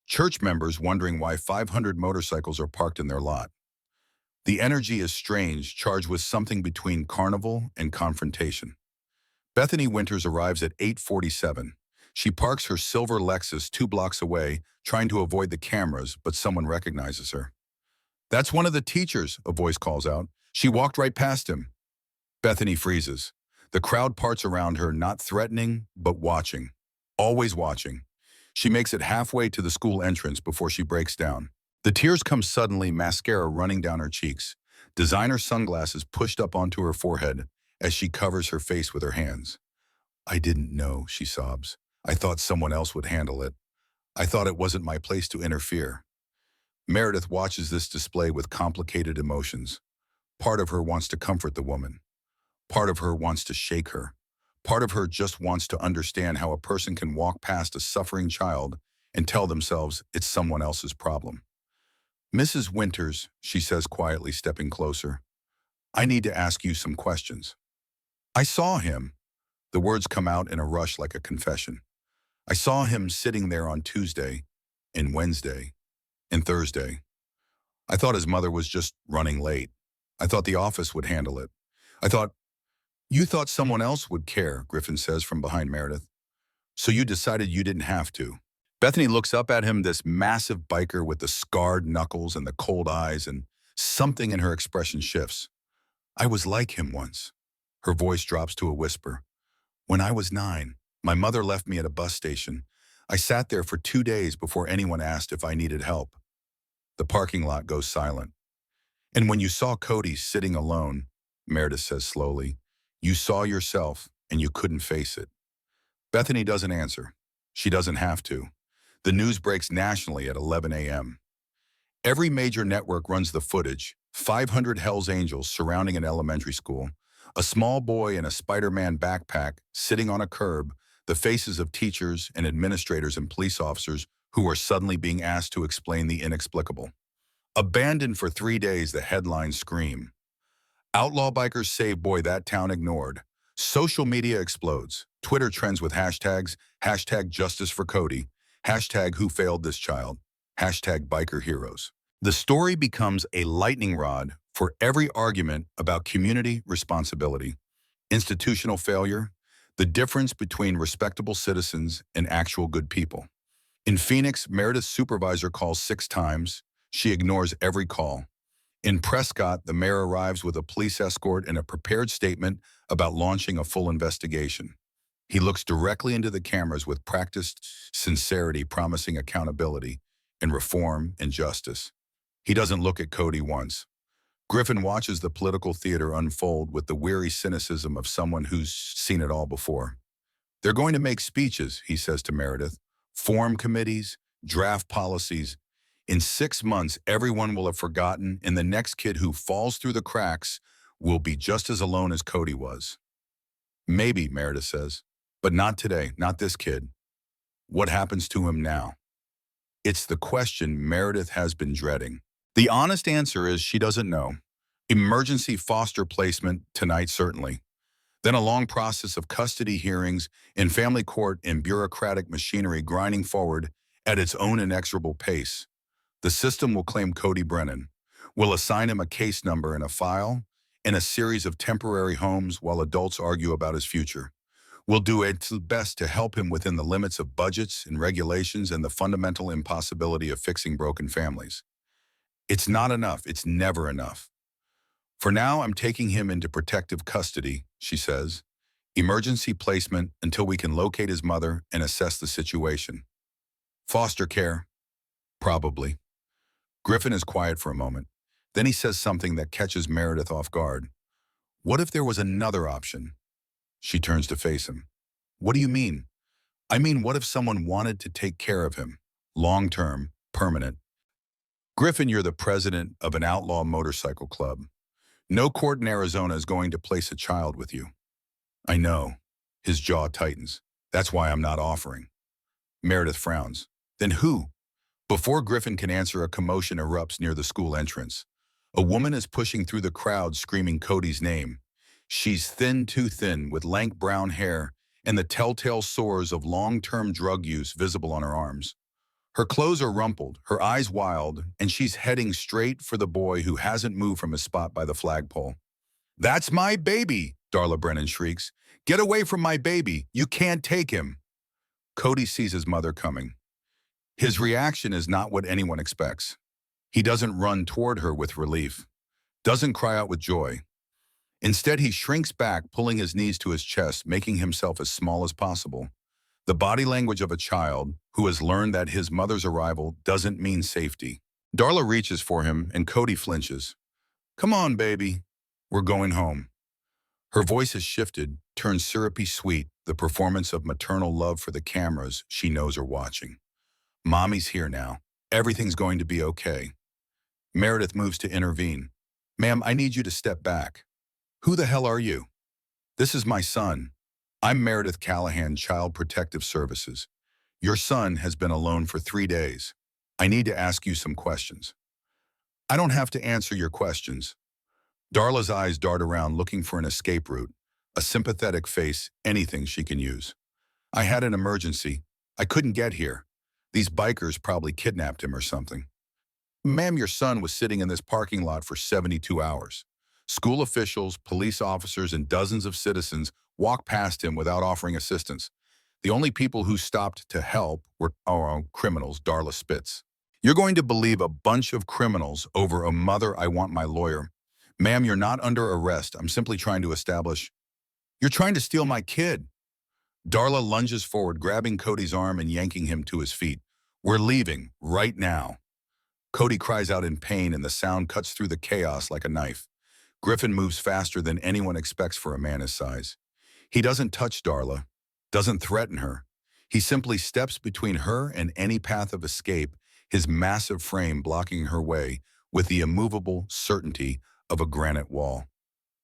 Church members wondering why 500 motorcycles are parked in their lot. The energy is strange, charged with something between carnival and confrontation. Bethany Winters arrives at 8:47. She parks her silver Lexus 2 blocks away, trying to avoid the cameras, but someone recognizes her. That's one of the teachers, a voice calls out. She walked right past him. Bethany freezes. The crowd parts around her, not threatening, but watching. Always watching. She makes it halfway to the school entrance before she breaks down. The tears come suddenly, mascara running down her cheeks, designer sunglasses pushed up onto her forehead as she covers her face with her hands. "I didn't know," she sobs. "I thought someone else would handle it. I thought it wasn't my place to interfere." Meredith watches this display with complicated emotions. Part of her wants to comfort the woman. Part of her wants to shake her. Part of her just wants to understand how a person can walk past a suffering child and tell themselves it's someone else's problem. "Mrs. Winters," she says quietly, stepping closer, "I need to ask you some questions." "I saw him." The words come out in a rush like a confession. "I saw him sitting there on Tuesday, and Wednesday, and Thursday. I thought his mother was just running late. I thought the office would handle it. I thought—" "You thought someone else would care," Griffin says from behind Meredith. "So you decided you didn't have to." Bethany looks up at him, this massive biker with the scarred knuckles and the cold eyes, and something in her expression shifts. "I was like him once." Her voice drops to a whisper. "When I was 9, my mother left me at a bus station. I sat there for 2 days before anyone asked if I needed help." The parking lot goes silent. "And when you saw Cody sitting alone," Meredith says slowly, "you saw yourself and you couldn't face it." Bethany doesn't answer. She doesn't have to. The news breaks nationally at 11 a.m. Every major network runs the footage: 500 Hells Angels surrounding an elementary school, a small boy in a Spider-Man backpack sitting on a curb, the faces of teachers and administrators and police officers who are suddenly being asked to explain the inexplicable. "Abandoned for 3 days," the headlines scream. "Outlaw bikers save boy that town ignored." Social media explodes. Twitter trends with hashtags, hashtag justice for Cody, hashtag who failed this child, hashtag biker heroes. The story becomes a lightning rod for every argument about community responsibility, institutional failure, the difference between respectable citizens and actual good people. In Phoenix, Meredith's supervisor calls 6 times. She ignores every call. In Prescott, the mayor arrives with a police escort and a prepared statement about launching a full investigation. He looks directly into the cameras with practiced sincerity, promising accountability and reform and justice. He doesn't look at Cody once. Griffin watches the political theater unfold with the weary cynicism of someone who's seen it all before. "They're going to make speeches," he says to Meredith, "form committees, draft policies. In 6 months, everyone will have forgotten, and the next kid who falls through the cracks will be just as alone as Cody was." "Maybe," Meredith says, "but not today, not this kid. What happens to him now?" It's the question Meredith has been dreading. The honest answer is she doesn't know. Emergency foster placement tonight, certainly. Then a long process of custody hearings in family court and bureaucratic machinery grinding forward at its own inexorable pace. The system will claim Cody Brennan, will assign him a case number and a file, and a series of temporary homes while adults argue about his future. Will do its best to help him within the limits of budgets and regulations and the fundamental impossibility of fixing broken families. It's not enough. It's never enough. "For now, I'm taking him into protective custody," she says. "Emergency placement until we can locate his mother and assess the situation." "Foster care?" "Probably." Griffin is quiet for a moment. Then he says something that catches Meredith off guard. "What if there was another option?" She turns to face him. "What do you mean?" "I mean, what if someone wanted to take care of him? Long-term, permanent." "Griffin, you're the president of an outlaw motorcycle club. No court in Arizona is going to place a child with you." "I know." His jaw tightens. "That's why I'm not offering." Meredith frowns. "Then who?" Before Griffin can answer, a commotion erupts near the school entrance. A woman is pushing through the crowd screaming Cody's name. She's thin, too thin, with lank brown hair and the telltale sores of long-term drug use visible on her arms. Her clothes are rumpled, her eyes wild, and she's heading straight for the boy who hasn't moved from his spot by the flagpole. "That's my baby!" Darla Brennan shrieks. "Get away from my baby! You can't take him!" Cody sees his mother coming. His reaction is not what anyone expects. He doesn't run toward her with relief, doesn't cry out with joy. Instead, he shrinks back, pulling his knees to his chest, making himself as small as possible. The body language of a child who has learned that his mother's arrival doesn't mean safety. Darla reaches for him, and Cody flinches. Come on, baby. We're going home. Her voice has shifted, turned syrupy sweet, the performance of maternal love for the cameras she knows are watching. Mommy's here now. Everything's going to be okay. Meredith moves to intervene. Ma'am, I need you to step back. Who the hell are you? This is my son. I'm Meredith Callahan, Child Protective Services. Your son has been alone for 3 days. I need to ask you some questions. I don't have to answer your questions. Darla's eyes dart around looking for an escape route, a sympathetic face, anything she can use. I had an emergency. I couldn't get here. These bikers probably kidnapped him or something. Ma'am, your son was sitting in this parking lot for 72 hours. School officials, police officers, and dozens of citizens walked past him without offering assistance. The only people who stopped to help were our own criminals, Darla spits. You're going to believe a bunch of criminals over a mother. I want my lawyer. Ma'am, you're not under arrest. I'm simply trying to establish. You're trying to steal my kid. Darla lunges forward, grabbing Cody's arm and yanking him to his feet. We're leaving, right now. Cody cries out in pain, and the sound cuts through the chaos like a knife. Griffin moves faster than anyone expects for a man his size. He doesn't touch Darla, doesn't threaten her. He simply steps between her and any path of escape, his massive frame blocking her way with the immovable certainty of a granite wall.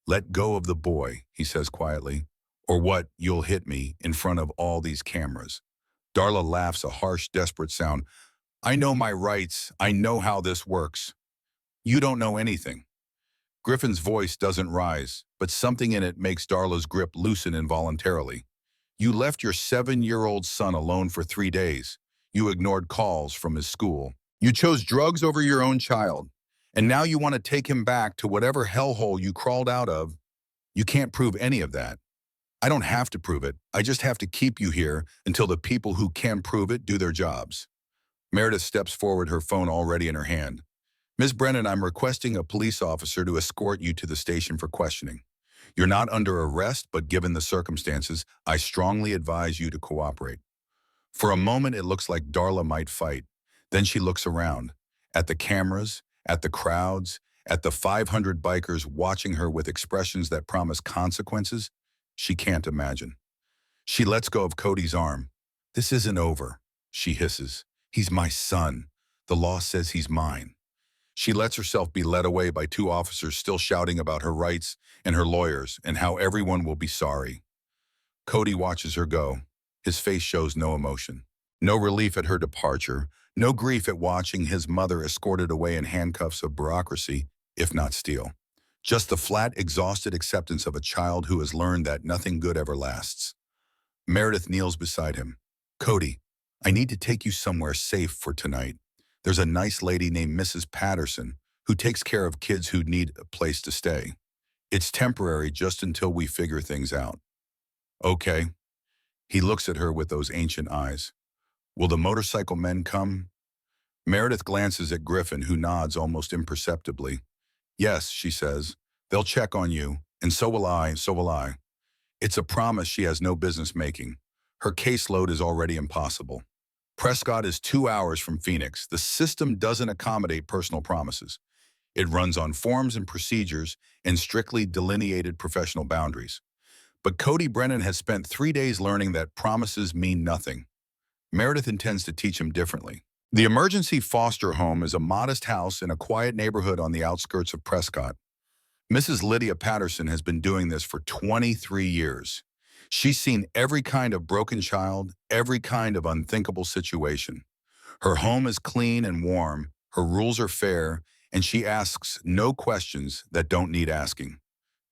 Let go of the boy, he says quietly, or what, you'll hit me in front of all these cameras. Darla laughs, a harsh, desperate sound. I know my rights. I know how this works. You don't know anything. Griffin's voice doesn't rise, but something in it makes Darla's grip loosen involuntarily. You left your 7-year-old son alone for 3 days. You ignored calls from his school. You chose drugs over your own child. And now you want to take him back to whatever hellhole you crawled out of. You can't prove any of that. I don't have to prove it. I just have to keep you here until the people who can prove it do their jobs. Meredith steps forward, her phone already in her hand. Ms. Brennan, I'm requesting a police officer to escort you to the station for questioning. You're not under arrest, but given the circumstances, I strongly advise you to cooperate. For a moment, it looks like Darla might fight. Then she looks around, at the cameras, at the crowds, at the 500 bikers watching her with expressions that promise consequences she can't imagine. She lets go of Cody's arm. This isn't over, she hisses. He's my son. The law says he's mine. She lets herself be led away by 2 officers still shouting about her rights and her lawyers and how everyone will be sorry. Cody watches her go. His face shows no emotion. No relief at her departure, no grief at watching his mother escorted away in handcuffs of bureaucracy, if not steel. Just the flat, exhausted acceptance of a child who has learned that nothing good ever lasts. Meredith kneels beside him. Cody, I need to take you somewhere safe for tonight. There's a nice lady named Mrs. Patterson who takes care of kids who need a place to stay. It's temporary just until we figure things out. Okay. He looks at her with those ancient eyes. Will the motorcycle men come? Meredith glances at Griffin, who nods almost imperceptibly. Yes, she says. They'll check on you, and so will I, so will I. It's a promise she has no business making. Her caseload is already impossible. Prescott is 2 hours from Phoenix. The system doesn't accommodate personal promises. It runs on forms and procedures and strictly delineated professional boundaries. But Cody Brennan has spent 3 days learning that promises mean nothing. Meredith intends to teach him differently. The emergency foster home is a modest house in a quiet neighborhood on the outskirts of Prescott. Mrs. Lydia Patterson has been doing this for 23 years. She's seen every kind of broken child, every kind of unthinkable situation. Her home is clean and warm, her rules are fair, and she asks no questions that don't need asking.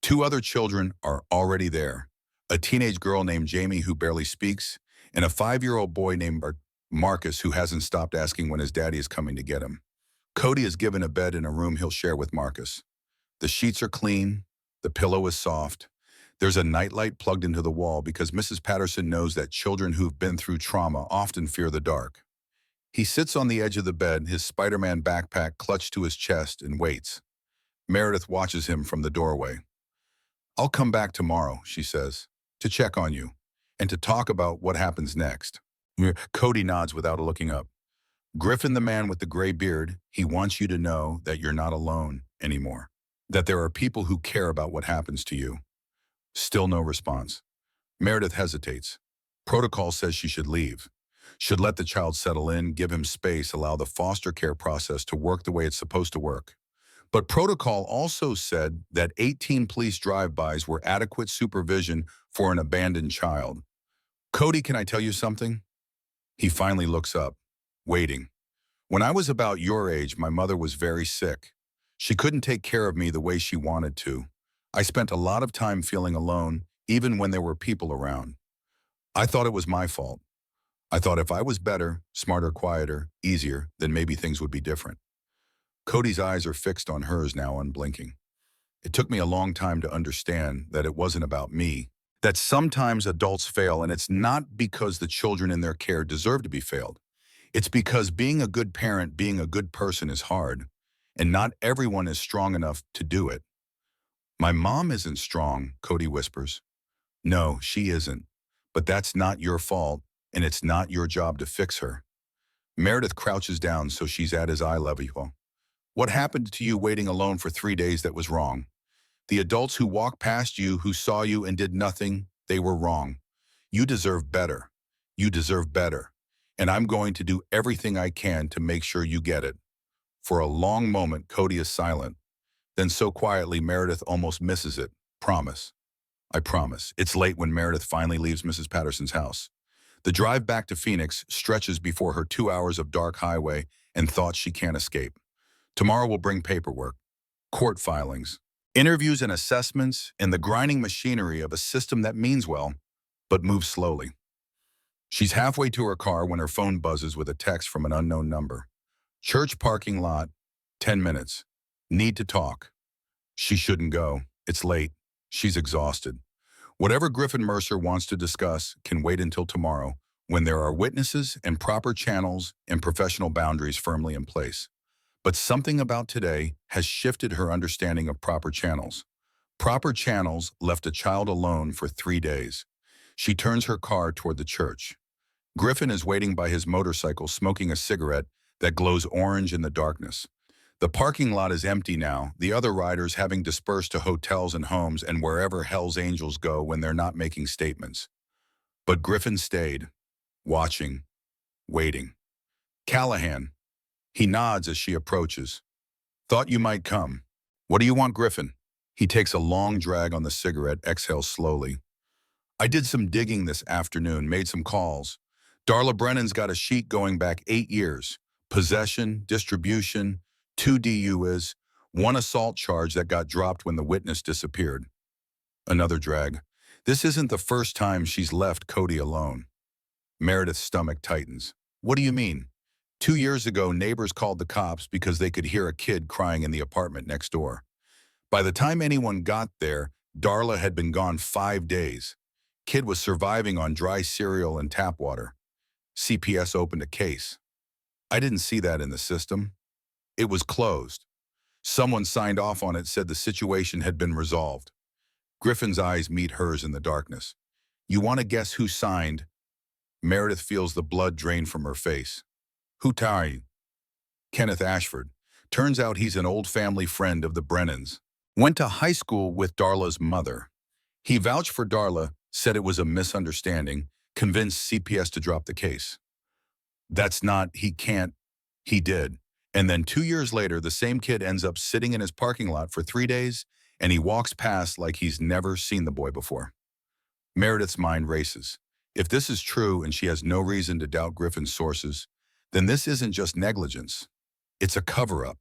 2 other children are already there. A teenage girl named Jamie who barely speaks, and a 5-year-old boy named Marcus who hasn't stopped asking when his daddy is coming to get him. Cody is given a bed in a room he'll share with Marcus. The sheets are clean, the pillow is soft. There's a nightlight plugged into the wall because Mrs. Patterson knows that children who've been through trauma often fear the dark. He sits on the edge of the bed, his Spider-Man backpack clutched to his chest, and waits. Meredith watches him from the doorway. I'll come back tomorrow, she says, to check on you and to talk about what happens next. Cody nods without looking up. Griffin, the man with the gray beard, he wants you to know that you're not alone anymore, that there are people who care about what happens to you. Still no response. Meredith hesitates. Protocol says she should leave. Should let the child settle in, give him space, allow the foster care process to work the way it's supposed to work. But protocol also said that 18 police drive-bys were adequate supervision for an abandoned child. Cody, can I tell you something? He finally looks up, waiting. When I was about your age, my mother was very sick. She couldn't take care of me the way she wanted to. I spent a lot of time feeling alone, even when there were people around. I thought it was my fault. I thought if I was better, smarter, quieter, easier, then maybe things would be different. Cody's eyes are fixed on hers now, unblinking. It took me a long time to understand that it wasn't about me, that sometimes adults fail, and it's not because the children in their care deserve to be failed. It's because being a good parent, being a good person is hard, and not everyone is strong enough to do it. My mom isn't strong, Cody whispers. No, she isn't. But that's not your fault, and it's not your job to fix her. Meredith crouches down so she's at his eye level. What happened to you waiting alone for 3 days that was wrong? The adults who walked past you, who saw you and did nothing, they were wrong. You deserve better. You deserve better. And I'm going to do everything I can to make sure you get it. For a long moment, Cody is silent. Then so quietly, Meredith almost misses it. Promise. I promise. It's late when Meredith finally leaves Mrs. Patterson's house. The drive back to Phoenix stretches before her 2 hours of dark highway and thoughts she can't escape. Tomorrow will bring paperwork, court filings, interviews and assessments, and the grinding machinery of a system that means well, but moves slowly. She's halfway to her car when her phone buzzes with a text from an unknown number. Church parking lot, 10 minutes. Need to talk. She shouldn't go. It's late. She's exhausted. Whatever Griffin Mercer wants to discuss can wait until tomorrow, when there are witnesses and proper channels and professional boundaries firmly in place. But something about today has shifted her understanding of proper channels. Proper channels left a child alone for 3 days. She turns her car toward the church. Griffin is waiting by his motorcycle, smoking a cigarette that glows orange in the darkness. The parking lot is empty now, the other riders having dispersed to hotels and homes and wherever Hell's Angels go when they're not making statements. But Griffin stayed, watching, waiting. Callahan. He nods as she approaches. Thought you might come. What do you want, Griffin? He takes a long drag on the cigarette, exhales slowly. I did some digging this afternoon, made some calls. Darla Brennan's got a sheet going back 8 years. Possession, distribution, 2 DUIs, 1 assault charge that got dropped when the witness disappeared. Another drag. This isn't the first time she's left Cody alone. Meredith's stomach tightens. What do you mean? 2 years ago, neighbors called the cops because they could hear a kid crying in the apartment next door. By the time anyone got there, Darla had been gone 5 days. Kid was surviving on dry cereal and tap water. CPS opened a case. I didn't see that in the system. It was closed. Someone signed off on it, said the situation had been resolved. Griffin's eyes meet hers in the darkness. You want to guess who signed? Meredith feels the blood drain from her face. Who are you? Kenneth Ashford. Turns out he's an old family friend of the Brennans. Went to high school with Darla's mother. He vouched for Darla, said it was a misunderstanding, convinced CPS to drop the case. That's not, he can't, he did. And then 2 years later, the same kid ends up sitting in his parking lot for 3 days, and he walks past like he's never seen the boy before. Meredith's mind races. If this is true and she has no reason to doubt Griffin's sources, then this isn't just negligence. It's a cover-up,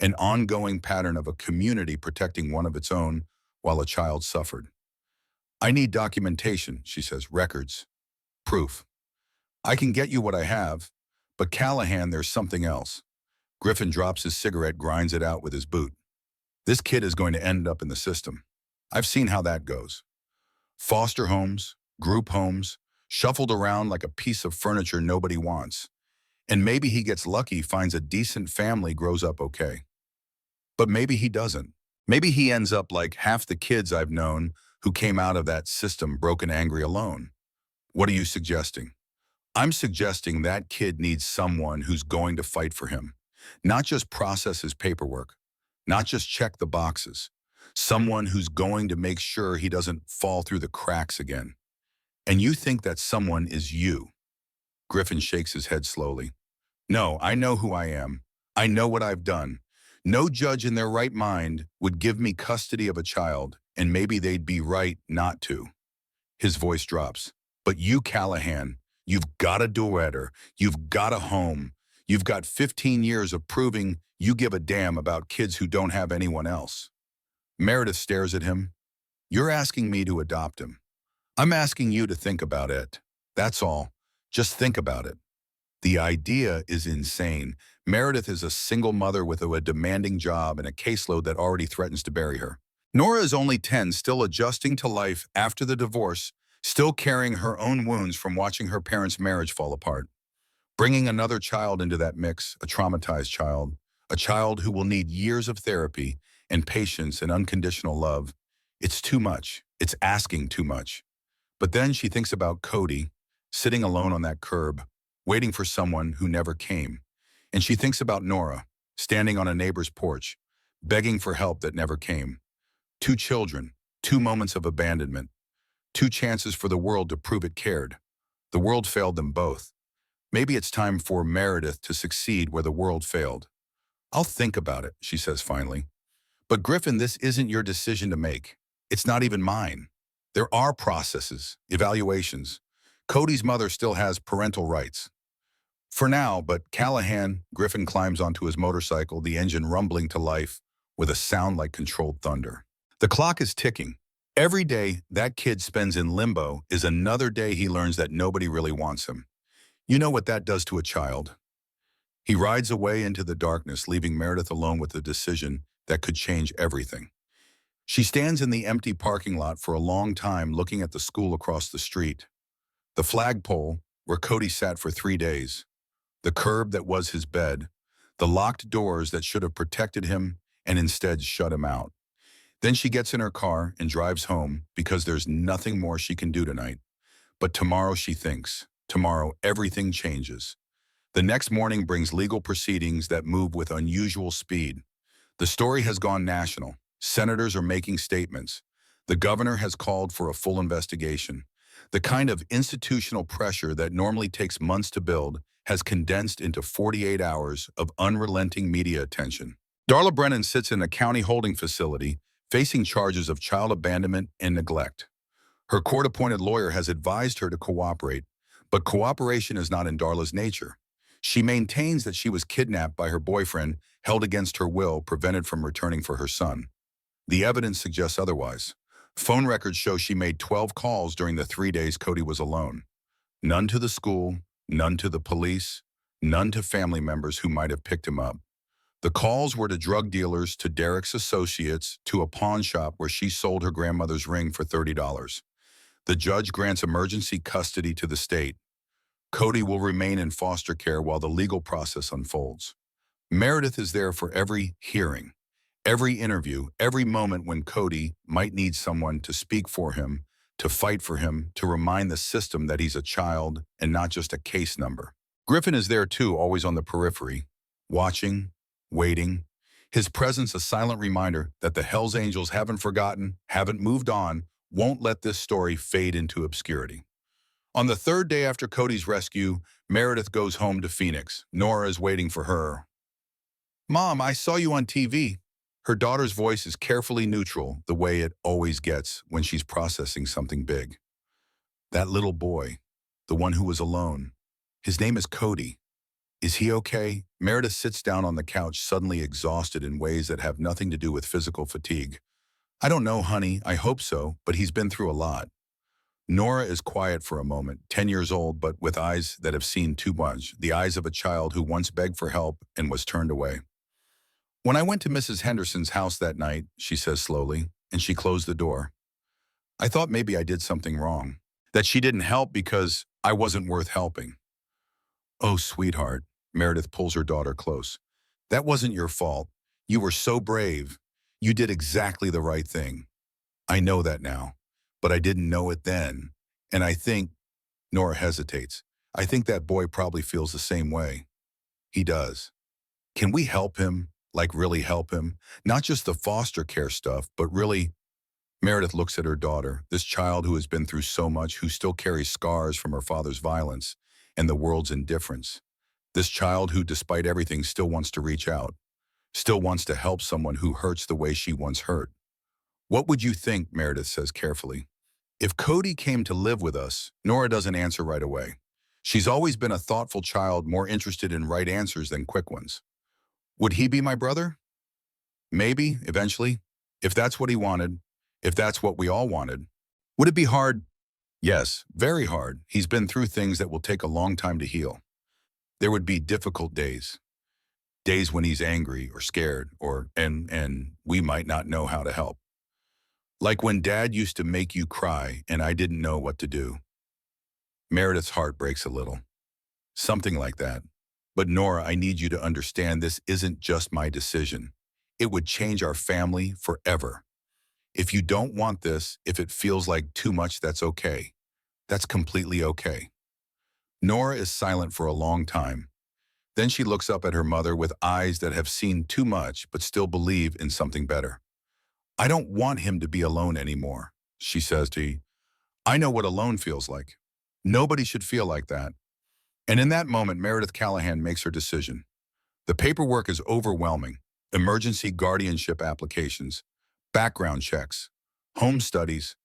an ongoing pattern of a community protecting one of its own while a child suffered. I need documentation, she says, records, proof. I can get you what I have, but Callahan, there's something else. Griffin drops his cigarette, grinds it out with his boot. This kid is going to end up in the system. I've seen how that goes. Foster homes, group homes, shuffled around like a piece of furniture nobody wants. And maybe he gets lucky, finds a decent family, grows up okay. But maybe he doesn't. Maybe he ends up like half the kids I've known who came out of that system broken, angry, alone. What are you suggesting? I'm suggesting that kid needs someone who's going to fight for him, not just process his paperwork, not just check the boxes, someone who's going to make sure he doesn't fall through the cracks again. And you think that someone is you. Griffin shakes his head slowly. No, I know who I am. I know what I've done. No judge in their right mind would give me custody of a child, and maybe they'd be right not to. His voice drops. But you, Callahan, you've got a daughter. You've got a home. You've got 15 years of proving you give a damn about kids who don't have anyone else. Meredith stares at him. You're asking me to adopt him. I'm asking you to think about it. That's all. Just think about it. The idea is insane. Meredith is a single mother with a demanding job and a caseload that already threatens to bury her. Nora is only 10, still adjusting to life after the divorce, still carrying her own wounds from watching her parents' marriage fall apart. Bringing another child into that mix, a traumatized child, a child who will need years of therapy and patience and unconditional love, it's too much. It's asking too much. But then she thinks about Cody, sitting alone on that curb, waiting for someone who never came. And she thinks about Nora, standing on a neighbor's porch, begging for help that never came. 2 children, 2 moments of abandonment, 2 chances for the world to prove it cared. The world failed them both. Maybe it's time for Meredith to succeed where the world failed. I'll think about it, she says finally. But Griffin, this isn't your decision to make. It's not even mine. There are processes, evaluations. Cody's mother still has parental rights. For now, but Callahan, Griffin climbs onto his motorcycle, the engine rumbling to life with a sound like controlled thunder. The clock is ticking. Every day that kid spends in limbo is another day he learns that nobody really wants him. You know what that does to a child. He rides away into the darkness, leaving Meredith alone with a decision that could change everything. She stands in the empty parking lot for a long time looking at the school across the street. The flagpole, where Cody sat for 3 days. The curb that was his bed. The locked doors that should have protected him and instead shut him out. Then she gets in her car and drives home because there's nothing more she can do tonight. But tomorrow she thinks. Tomorrow everything changes. The next morning brings legal proceedings that move with unusual speed. The story has gone national. Senators are making statements. The governor has called for a full investigation. The kind of institutional pressure that normally takes months to build has condensed into 48 hours of unrelenting media attention. Darla Brennan sits in a county holding facility, facing charges of child abandonment and neglect. Her court-appointed lawyer has advised her to cooperate, but cooperation is not in Darla's nature. She maintains that she was kidnapped by her boyfriend, held against her will, prevented from returning for her son. The evidence suggests otherwise. Phone records show she made 12 calls during the 3 days Cody was alone. None to the school, none to the police, none to family members who might have picked him up. The calls were to drug dealers, to Derek's associates, to a pawn shop where she sold her grandmother's ring for $30. The judge grants emergency custody to the state. Cody will remain in foster care while the legal process unfolds. Meredith is there for every hearing, every interview, every moment when Cody might need someone to speak for him, to fight for him, to remind the system that he's a child and not just a case number. Griffin is there too, always on the periphery, watching, waiting. His presence a silent reminder that the Hells Angels haven't forgotten, haven't moved on, won't let this story fade into obscurity. On the 3rd day after Cody's rescue, Meredith goes home to Phoenix. Nora is waiting for her. Mom, I saw you on TV. Her daughter's voice is carefully neutral, the way it always gets when she's processing something big. That little boy, the one who was alone, his name is Cody. Is he okay? Meredith sits down on the couch, suddenly exhausted in ways that have nothing to do with physical fatigue. I don't know, honey. I hope so, but he's been through a lot. Nora is quiet for a moment, 10 years old, but with eyes that have seen too much, the eyes of a child who once begged for help and was turned away. When I went to Mrs. Henderson's house that night, she says slowly, and she closed the door. I thought maybe I did something wrong, that she didn't help because I wasn't worth helping. Oh, sweetheart, Meredith pulls her daughter close. That wasn't your fault. You were so brave. You did exactly the right thing. I know that now, but I didn't know it then. And I think, Nora hesitates, I think that boy probably feels the same way. He does. Can we help him? Like really help him? Not just the foster care stuff, but really. Meredith looks at her daughter, this child who has been through so much, who still carries scars from her father's violence and the world's indifference. This child who, despite everything, still wants to reach out, still wants to help someone who hurts the way she once hurt. What would you think, Meredith says carefully. If Cody came to live with us, Nora doesn't answer right away. She's always been a thoughtful child, more interested in right answers than quick ones. Would he be my brother? Maybe, eventually. If that's what he wanted, if that's what we all wanted. Would it be hard? Yes, very hard. He's been through things that will take a long time to heal. There would be difficult days. Days when he's angry or scared and we might not know how to help. Like when Dad used to make you cry and I didn't know what to do. Meredith's heart breaks a little. Something like that. But Nora, I need you to understand this isn't just my decision. It would change our family forever. If you don't want this, if it feels like too much, that's okay. That's completely okay. Nora is silent for a long time. Then she looks up at her mother with eyes that have seen too much but still believe in something better. I don't want him to be alone anymore, she says to you. I know what alone feels like. Nobody should feel like that. And in that moment, Meredith Callahan makes her decision. The paperwork is overwhelming. Emergency guardianship applications, background checks, home studies,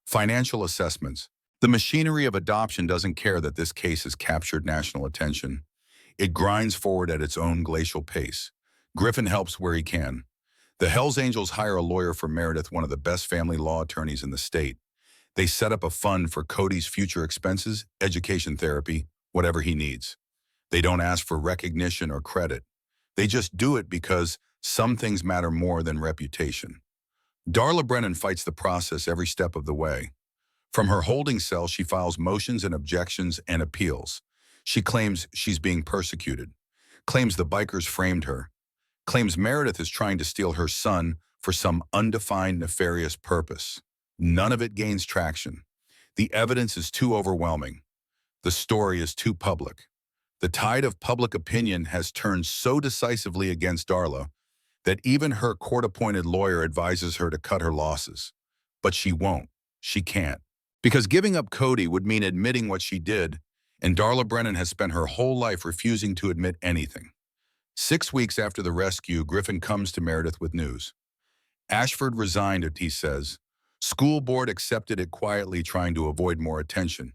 financial assessments. The machinery of adoption doesn't care that this case has captured national attention. It grinds forward at its own glacial pace. Griffin helps where he can. The Hells Angels hire a lawyer for Meredith, one of the best family law attorneys in the state. They set up a fund for Cody's future expenses, education, therapy, whatever he needs. They don't ask for recognition or credit. They just do it because some things matter more than reputation. Darla Brennan fights the process every step of the way. From her holding cell, she files motions and objections and appeals. She claims she's being persecuted, claims the bikers framed her, claims Meredith is trying to steal her son for some undefined nefarious purpose. None of it gains traction. The evidence is too overwhelming. The story is too public. The tide of public opinion has turned so decisively against Darla that even her court-appointed lawyer advises her to cut her losses. But she won't. She can't. Because giving up Cody would mean admitting what she did, and Darla Brennan has spent her whole life refusing to admit anything. 6 weeks after the rescue, Griffin comes to Meredith with news. Ashford resigned, he says. School board accepted it quietly, trying to avoid more attention.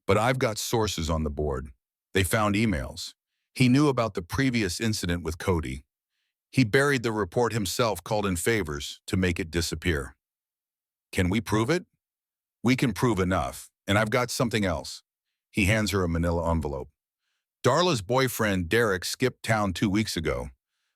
But I've got sources on the board. They found emails. He knew about the previous incident with Cody. He buried the report himself, called in favors to make it disappear. Can we prove it? We can prove enough, and I've got something else. He hands her a manila envelope. Darla's boyfriend, Derek, skipped town 2 weeks ago,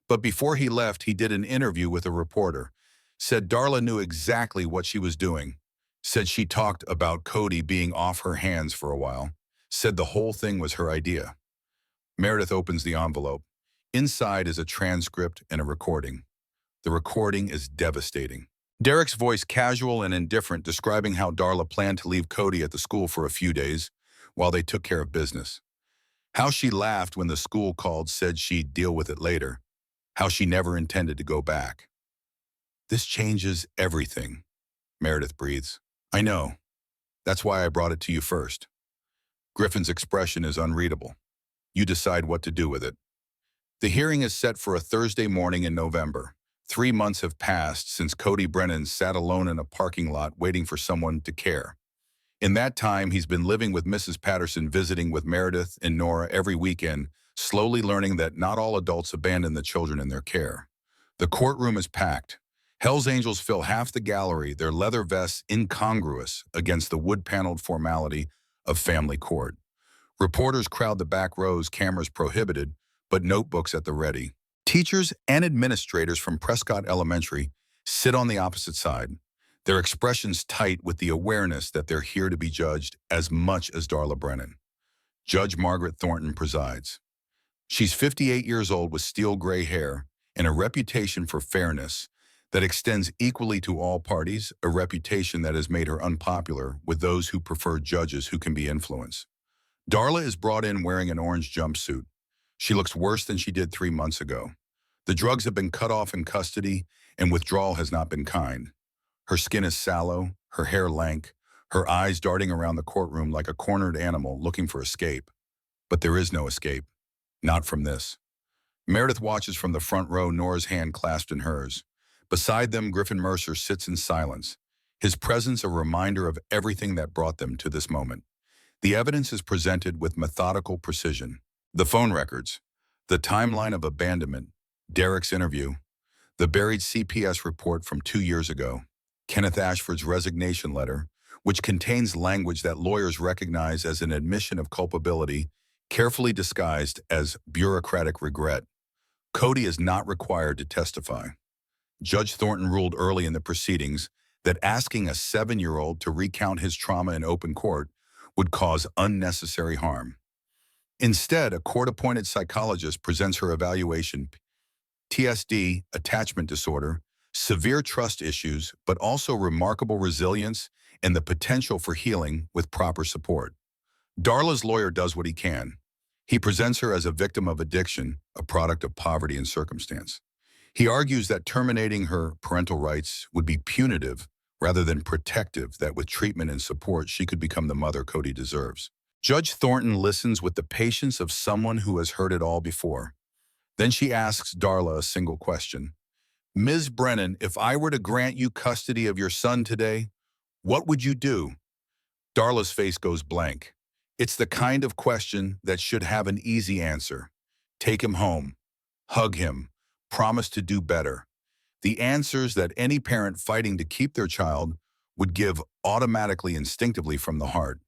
but before he left, he did an interview with a reporter, said Darla knew exactly what she was doing, said she talked about Cody being off her hands for a while, said the whole thing was her idea. Meredith opens the envelope. Inside is a transcript and a recording. The recording is devastating. Derek's voice casual and indifferent, describing how Darla planned to leave Cody at the school for a few days while they took care of business. How she laughed when the school called, said she'd deal with it later. How she never intended to go back. This changes everything, Meredith breathes. I know. That's why I brought it to you first. Griffin's expression is unreadable. You decide what to do with it. The hearing is set for a Thursday morning in November. 3 months have passed since Cody Brennan sat alone in a parking lot waiting for someone to care. In that time, he's been living with Mrs. Patterson, visiting with Meredith and Nora every weekend, slowly learning that not all adults abandon the children in their care. The courtroom is packed. Hells Angels fill half the gallery, their leather vests incongruous against the wood-paneled formality of family court. Reporters crowd the back rows, cameras prohibited, but notebooks at the ready. Teachers and administrators from Prescott Elementary sit on the opposite side, their expressions tight with the awareness that they're here to be judged as much as Darla Brennan. Judge Margaret Thornton presides. She's 58 years old with steel gray hair and a reputation for fairness that extends equally to all parties, a reputation that has made her unpopular with those who prefer judges who can be influenced. Darla is brought in wearing an orange jumpsuit. She looks worse than she did 3 months ago. The drugs have been cut off in custody, and withdrawal has not been kind. Her skin is sallow, her hair lank, her eyes darting around the courtroom like a cornered animal looking for escape. But there is no escape. Not from this. Meredith watches from the front row, Nora's hand clasped in hers. Beside them, Griffin Mercer sits in silence, his presence a reminder of everything that brought them to this moment. The evidence is presented with methodical precision. The phone records, the timeline of abandonment, Derek's interview, the buried CPS report from 2 years ago, Kenneth Ashford's resignation letter, which contains language that lawyers recognize as an admission of culpability, carefully disguised as bureaucratic regret. Cody is not required to testify. Judge Thornton ruled early in the proceedings that asking a 7-year-old to recount his trauma in open court would cause unnecessary harm. Instead, a court-appointed psychologist presents her evaluation: TSD, attachment disorder, severe trust issues, but also remarkable resilience and the potential for healing with proper support. Darla's lawyer does what he can. He presents her as a victim of addiction, a product of poverty and circumstance. He argues that terminating her parental rights would be punitive rather than protective, that with treatment and support she could become the mother Cody deserves. Judge Thornton listens with the patience of someone who has heard it all before. Then she asks Darla a single question. Ms. Brennan, if I were to grant you custody of your son today, what would you do? Darla's face goes blank. It's the kind of question that should have an easy answer. Take him home. Hug him. Promise to do better. The answers that any parent fighting to keep their child would give automatically, instinctively from the heart.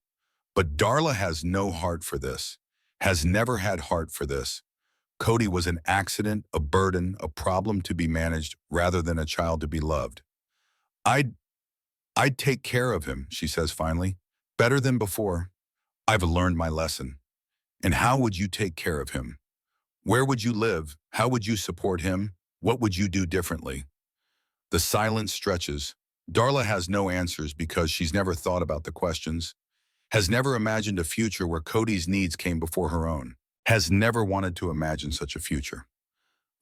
But Darla has no heart for this, has never had heart for this. Cody was an accident, a burden, a problem to be managed rather than a child to be loved. I'd take care of him, she says finally, better than before. I've learned my lesson. And how would you take care of him? Where would you live? How would you support him? What would you do differently? The silence stretches. Darla has no answers because she's never thought about the questions, has never imagined a future where Cody's needs came before her own, has never wanted to imagine such a future.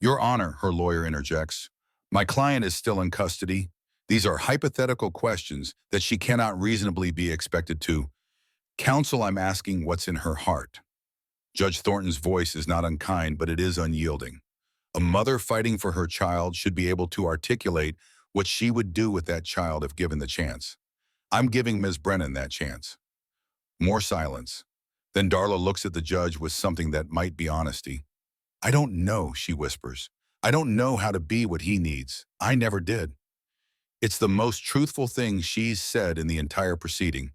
Your Honor, her lawyer interjects, my client is still in custody. These are hypothetical questions that she cannot reasonably be expected to. Counsel, I'm asking what's in her heart. Judge Thornton's voice is not unkind, but it is unyielding. A mother fighting for her child should be able to articulate what she would do with that child if given the chance. I'm giving Ms. Brennan that chance. More silence. Then Darla looks at the judge with something that might be honesty. I don't know, she whispers. I don't know how to be what he needs. I never did. It's the most truthful thing she's said in the entire proceeding,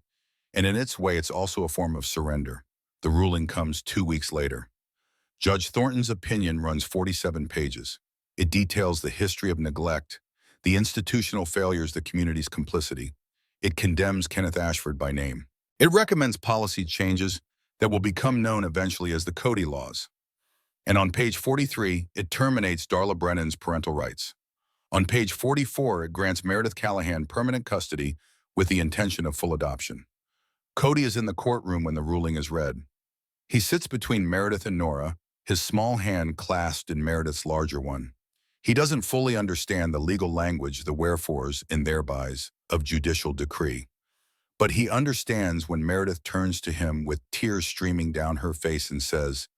and in its way it's also a form of surrender. The ruling comes 2 weeks later. Judge Thornton's opinion runs 47 pages. It details the history of neglect, the institutional failures, the community's complicity. It condemns Kenneth Ashford by name. It recommends policy changes that will become known eventually as the Cody laws. And on page 43, it terminates Darla Brennan's parental rights. On page 44, it grants Meredith Callahan permanent custody with the intention of full adoption. Cody is in the courtroom when the ruling is read. He sits between Meredith and Nora, his small hand clasped in Meredith's larger one. He doesn't fully understand the legal language, the wherefores and therebys of judicial decree. But he understands when Meredith turns to him with tears streaming down her face and says,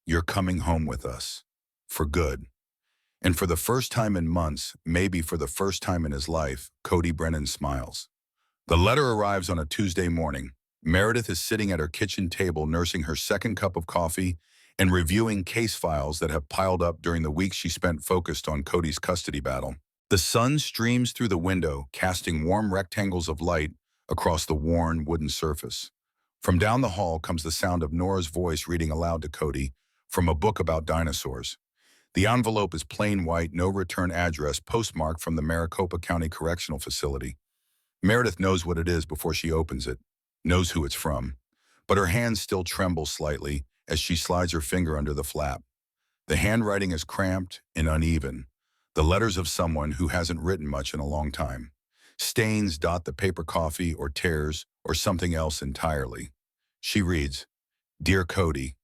"You're coming home with us. For good." And for the first time in months, maybe for the first time in his life, Cody Brennan smiles. The letter arrives on a Tuesday morning. Meredith is sitting at her kitchen table nursing her second cup of coffee and reviewing case files that have piled up during the week she spent focused on Cody's custody battle. The sun streams through the window, casting warm rectangles of light across the worn wooden surface. From down the hall comes the sound of Nora's voice reading aloud to Cody from a book about dinosaurs. The envelope is plain white, no return address, postmarked from the Maricopa County Correctional Facility. Meredith knows what it is before she opens it, knows who it's from, but her hands still tremble slightly as she slides her finger under the flap. The handwriting is cramped and uneven. The letters of someone who hasn't written much in a long time. Stains dot the paper coffee or tears or something else entirely. She reads, Dear Cody,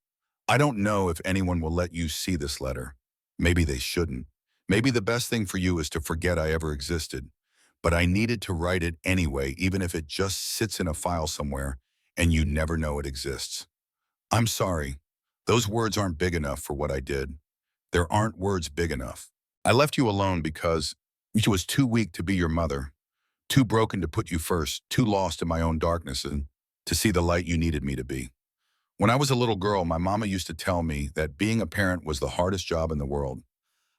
I don't know if anyone will let you see this letter. Maybe they shouldn't. Maybe the best thing for you is to forget I ever existed. But I needed to write it anyway, even if it just sits in a file somewhere and you never know it exists. I'm sorry. Those words aren't big enough for what I did. There aren't words big enough. I left you alone because she was too weak to be your mother, too broken to put you first, too lost in my own darkness and to see the light you needed me to be. When I was a little girl, my mama used to tell me that being a parent was the hardest job in the world.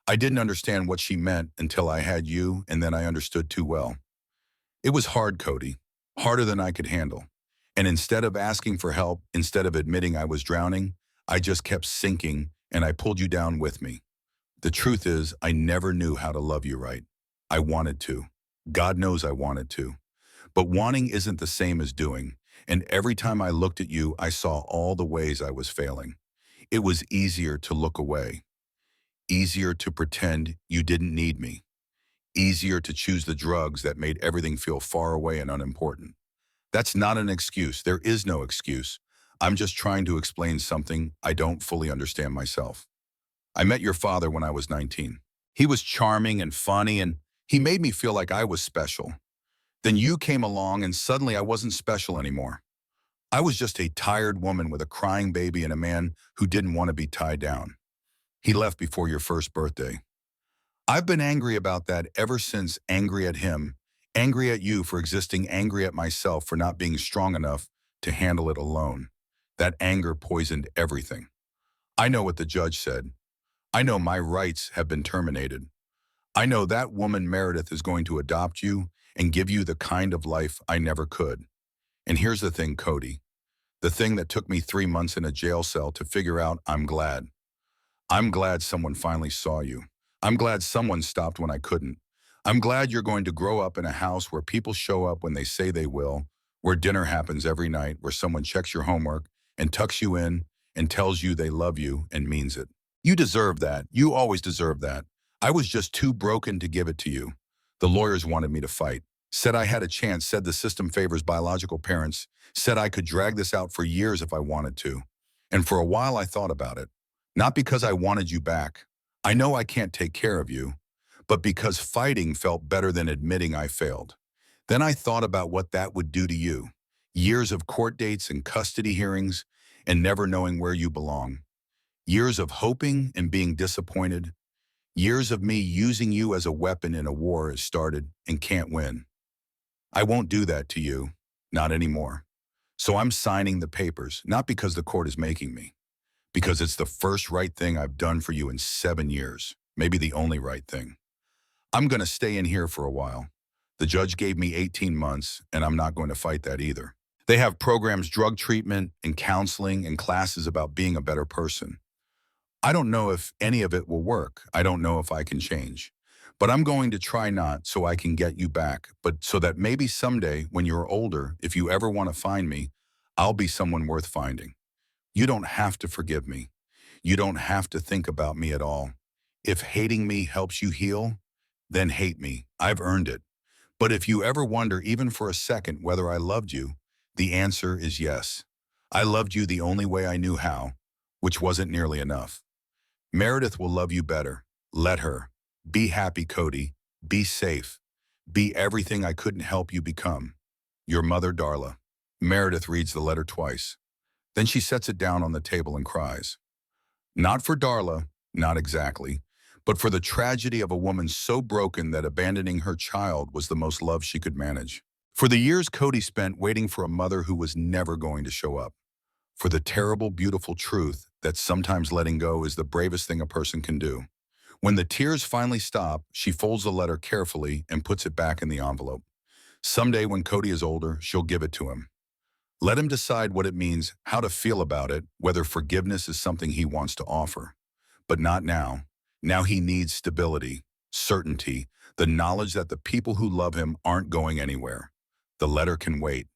I didn't understand what she meant until I had you, and then I understood too well. It was hard, Cody, harder than I could handle. And instead of asking for help, instead of admitting I was drowning, I just kept sinking and I pulled you down with me. The truth is, I never knew how to love you right. I wanted to. God knows I wanted to. But wanting isn't the same as doing. And every time I looked at you, I saw all the ways I was failing. It was easier to look away, easier to pretend you didn't need me, easier to choose the drugs that made everything feel far away and unimportant. That's not an excuse. There is no excuse. I'm just trying to explain something I don't fully understand myself. I met your father when I was 19. He was charming and funny, and he made me feel like I was special. Then you came along, and suddenly I wasn't special anymore. I was just a tired woman with a crying baby and a man who didn't want to be tied down. He left before your first birthday. I've been angry about that ever since, angry at him, angry at you for existing, angry at myself for not being strong enough to handle it alone. That anger poisoned everything. I know what the judge said. I know my rights have been terminated. I know that woman Meredith is going to adopt you and give you the kind of life I never could. And here's the thing, Cody. The thing that took me 3 months in a jail cell to figure out, I'm glad. I'm glad someone finally saw you. I'm glad someone stopped when I couldn't. I'm glad you're going to grow up in a house where people show up when they say they will, where dinner happens every night, where someone checks your homework and tucks you in and tells you they love you and means it. You deserve that. You always deserve that. I was just too broken to give it to you. The lawyers wanted me to fight, said I had a chance, said the system favors biological parents, said I could drag this out for years if I wanted to. And for a while I thought about it. Not because I wanted you back. I know I can't take care of you, but because fighting felt better than admitting I failed. Then I thought about what that would do to you. Years of court dates and custody hearings and never knowing where you belong. Years of hoping and being disappointed. Years of me using you as a weapon in a war has started and can't win. I won't do that to you, not anymore. So I'm signing the papers, not because the court is making me, because it's the first right thing I've done for you in 7 years, maybe the only right thing. I'm going to stay in here for a while. The judge gave me 18 months, and I'm not going to fight that either. They have programs, drug treatment, and counseling, and classes about being a better person. I don't know if any of it will work. I don't know if I can change. But I'm going to try not so I can get you back, but so that maybe someday when you're older, if you ever want to find me, I'll be someone worth finding. You don't have to forgive me. You don't have to think about me at all. If hating me helps you heal, then hate me. I've earned it. But if you ever wonder even for a second whether I loved you, the answer is yes. I loved you the only way I knew how, which wasn't nearly enough. Meredith will love you better. Let her. Be happy, Cody. Be safe. Be everything I couldn't help you become. Your mother, Darla. Meredith reads the letter twice. Then she sets it down on the table and cries. Not for Darla, not exactly, but for the tragedy of a woman so broken that abandoning her child was the most love she could manage. For the years Cody spent waiting for a mother who was never going to show up. For the terrible, beautiful truth that sometimes letting go is the bravest thing a person can do. When the tears finally stop, she folds the letter carefully and puts it back in the envelope. Someday when Cody is older, she'll give it to him. Let him decide what it means, how to feel about it, whether forgiveness is something he wants to offer. But not now. Now he needs stability, certainty, the knowledge that the people who love him aren't going anywhere. The letter can wait.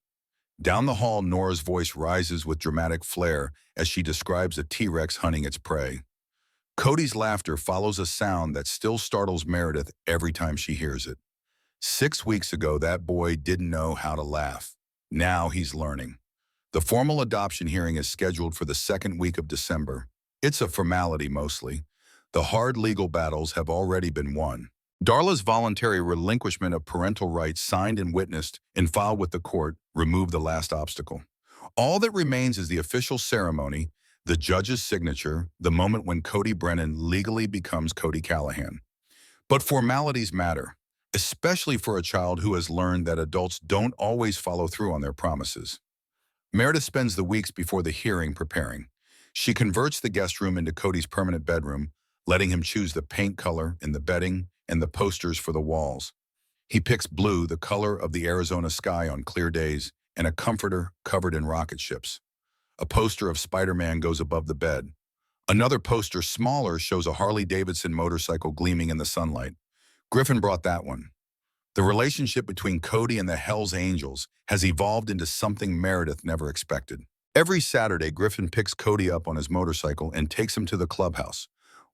Down the hall, Nora's voice rises with dramatic flair as she describes a T-Rex hunting its prey. Cody's laughter follows a sound that still startles Meredith every time she hears it. 6 weeks ago, that boy didn't know how to laugh. Now he's learning. The formal adoption hearing is scheduled for the second week of December. It's a formality mostly. The hard legal battles have already been won. Darla's voluntary relinquishment of parental rights signed and witnessed and filed with the court removed the last obstacle. All that remains is the official ceremony, the judge's signature, the moment when Cody Brennan legally becomes Cody Callahan. But formalities matter, especially for a child who has learned that adults don't always follow through on their promises. Meredith spends the weeks before the hearing preparing. She converts the guest room into Cody's permanent bedroom, letting him choose the paint color and the bedding and the posters for the walls. He picks blue, the color of the Arizona sky on clear days, and a comforter covered in rocket ships. A poster of Spider-Man goes above the bed. Another poster, smaller, shows a Harley-Davidson motorcycle gleaming in the sunlight. Griffin brought that one. The relationship between Cody and the Hells Angels has evolved into something Meredith never expected. Every Saturday, Griffin picks Cody up on his motorcycle and takes him to the clubhouse,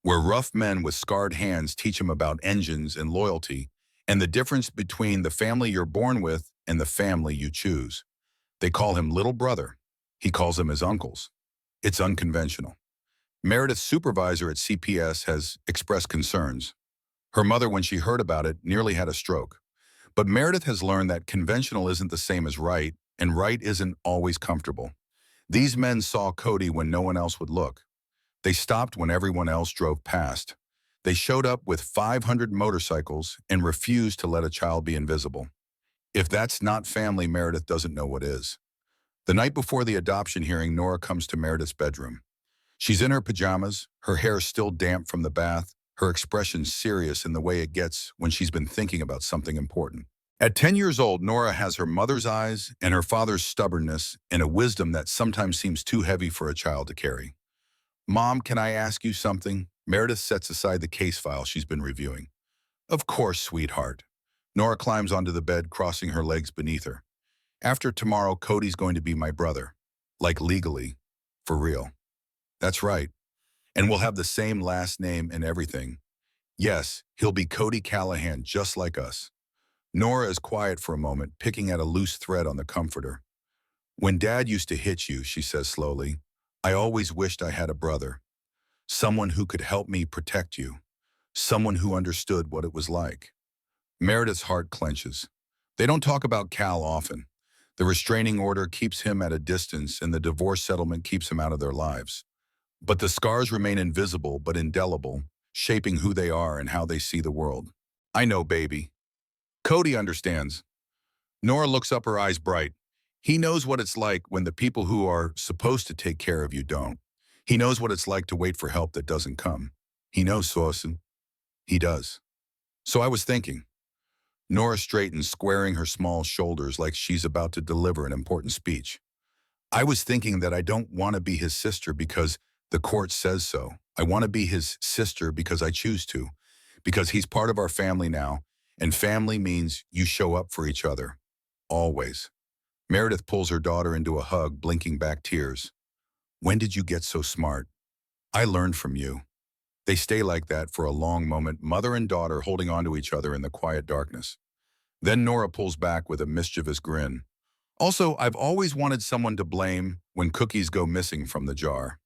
where rough men with scarred hands teach him about engines and loyalty and the difference between the family you're born with and the family you choose. They call him Little Brother. He calls them his uncles. It's unconventional. Meredith's supervisor at CPS has expressed concerns. Her mother, when she heard about it, nearly had a stroke. But Meredith has learned that conventional isn't the same as right, and right isn't always comfortable. These men saw Cody when no one else would look. They stopped when everyone else drove past. They showed up with 500 motorcycles and refused to let a child be invisible. If that's not family, Meredith doesn't know what is. The night before the adoption hearing, Nora comes to Meredith's bedroom. She's in her pajamas, her hair still damp from the bath, her expression serious in the way it gets when she's been thinking about something important. At 10 years old, Nora has her mother's eyes and her father's stubbornness and a wisdom that sometimes seems too heavy for a child to carry. "Mom, can I ask you something?" Meredith sets aside the case file she's been reviewing. "Of course, sweetheart." Nora climbs onto the bed, crossing her legs beneath her. "After tomorrow, Cody's going to be my brother. Like legally. For real." "That's right. And we'll have the same last name and everything. Yes, he'll be Cody Callahan, just like us." Nora is quiet for a moment, picking at a loose thread on the comforter. "When Dad used to hit you," she says slowly, "I always wished I had a brother. Someone who could help me protect you. Someone who understood what it was like." Meredith's heart clenches. They don't talk about Cal often. The restraining order keeps him at a distance, and the divorce settlement keeps him out of their lives. But the scars remain invisible but indelible, shaping who they are and how they see the world. "I know, baby." Cody understands. Nora looks up, her eyes bright. He knows what it's like when the people who are supposed to take care of you don't. He knows what it's like to wait for help that doesn't come. He knows, Sawson. He does. "So I was thinking." Nora straightens, squaring her small shoulders like she's about to deliver an important speech. "I was thinking that I don't want to be his sister because the court says so. I want to be his sister because I choose to, because he's part of our family now, and family means you show up for each other. Always." Meredith pulls her daughter into a hug, blinking back tears. "When did you get so smart?" "I learned from you." They stay like that for a long moment, mother and daughter holding onto each other in the quiet darkness. Then Nora pulls back with a mischievous grin. "Also, I've always wanted someone to blame when cookies go missing from the jar."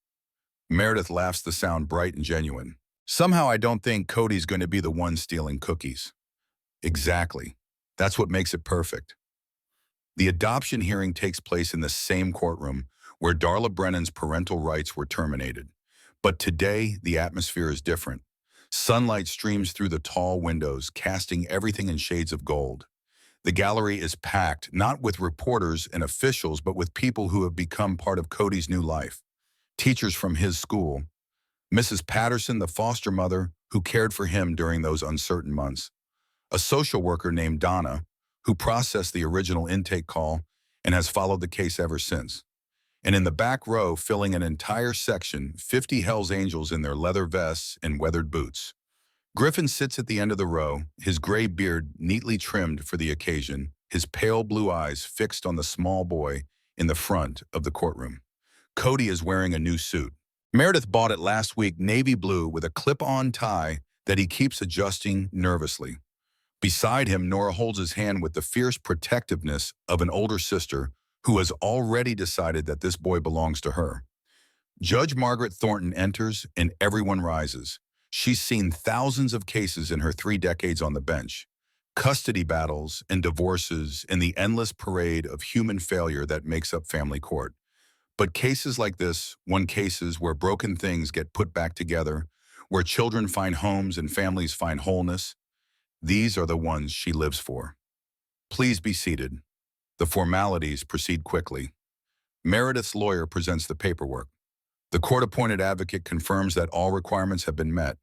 Meredith laughs, the sound bright and genuine. "Somehow I don't think Cody's going to be the one stealing cookies." "Exactly. That's what makes it perfect." The adoption hearing takes place in the same courtroom where Darla Brennan's parental rights were terminated. But today, the atmosphere is different. Sunlight streams through the tall windows, casting everything in shades of gold. The gallery is packed, not with reporters and officials, but with people who have become part of Cody's new life. Teachers from his school, Mrs. Patterson, the foster mother who cared for him during those uncertain months, a social worker named Donna, who processed the original intake call and has followed the case ever since. And in the back row, filling an entire section, 50 Hells Angels in their leather vests and weathered boots. Griffin sits at the end of the row, his gray beard neatly trimmed for the occasion, his pale blue eyes fixed on the small boy in the front of the courtroom. Cody is wearing a new suit. Meredith bought it last week, navy blue with a clip-on tie that he keeps adjusting nervously. Beside him, Nora holds his hand with the fierce protectiveness of an older sister who has already decided that this boy belongs to her. Judge Margaret Thornton enters and everyone rises. She's seen thousands of cases in her 3 decades on the bench. Custody battles and divorces and the endless parade of human failure that makes up family court. But cases like this, cases where broken things get put back together, where children find homes and families find wholeness, these are the ones she lives for. Please be seated. The formalities proceed quickly. Meredith's lawyer presents the paperwork. The court-appointed advocate confirms that all requirements have been met.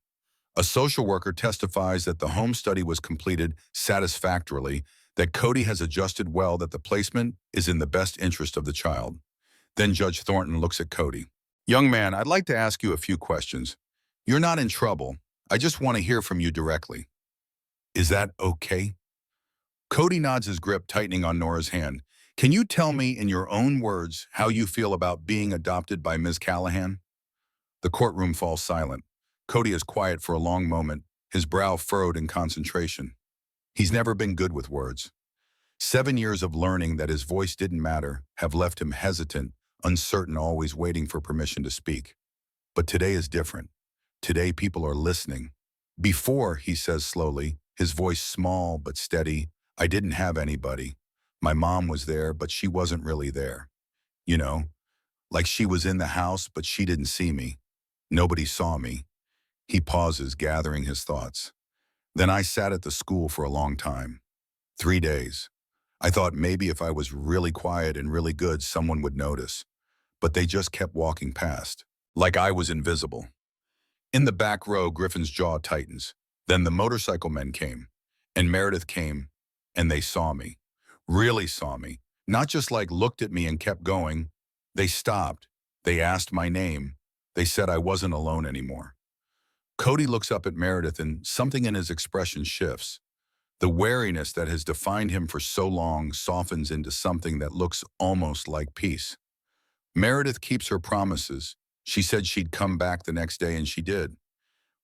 A social worker testifies that the home study was completed satisfactorily, that Cody has adjusted well, that the placement is in the best interest of the child. Then Judge Thornton looks at Cody. Young man, I'd like to ask you a few questions. You're not in trouble. I just want to hear from you directly. Is that okay? Cody nods, his grip tightening on Nora's hand. Can you tell me in your own words how you feel about being adopted by Ms. Callahan? The courtroom falls silent. Cody is quiet for a long moment, his brow furrowed in concentration. He's never been good with words. 7 years of learning that his voice didn't matter have left him hesitant, uncertain, always waiting for permission to speak. But today is different. Today people are listening. Before, he says slowly, his voice small but steady, I didn't have anybody. My mom was there, but she wasn't really there. You know, like she was in the house, but she didn't see me. Nobody saw me. He pauses, gathering his thoughts. Then I sat at the school for a long time. 3 days. I thought maybe if I was really quiet and really good, someone would notice. But they just kept walking past, like I was invisible. In the back row, Griffin's jaw tightens. Then the motorcycle men came, and Meredith came, and they saw me. Really saw me. Not just like looked at me and kept going. They stopped. They asked my name. They said I wasn't alone anymore. Cody looks up at Meredith and something in his expression shifts. The wariness that has defined him for so long softens into something that looks almost like peace. Meredith keeps her promises. She said she'd come back the next day, and she did.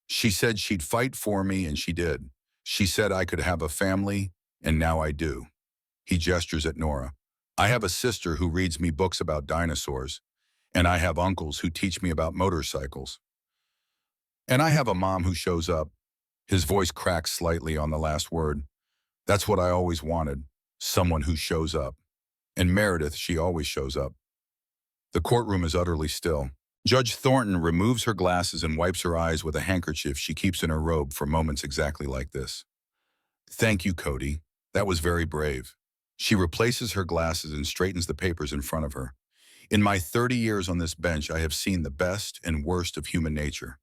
She said she'd fight for me, and she did. She said I could have a family, and now I do. He gestures at Nora. I have a sister who reads me books about dinosaurs, and I have uncles who teach me about motorcycles. And I have a mom who shows up. His voice cracks slightly on the last word. That's what I always wanted, someone who shows up. And Meredith, she always shows up. The courtroom is utterly still. Judge Thornton removes her glasses and wipes her eyes with a handkerchief she keeps in her robe for moments exactly like this. Thank you, Cody. That was very brave. She replaces her glasses and straightens the papers in front of her. In my 30 years on this bench, I have seen the best and worst of human nature.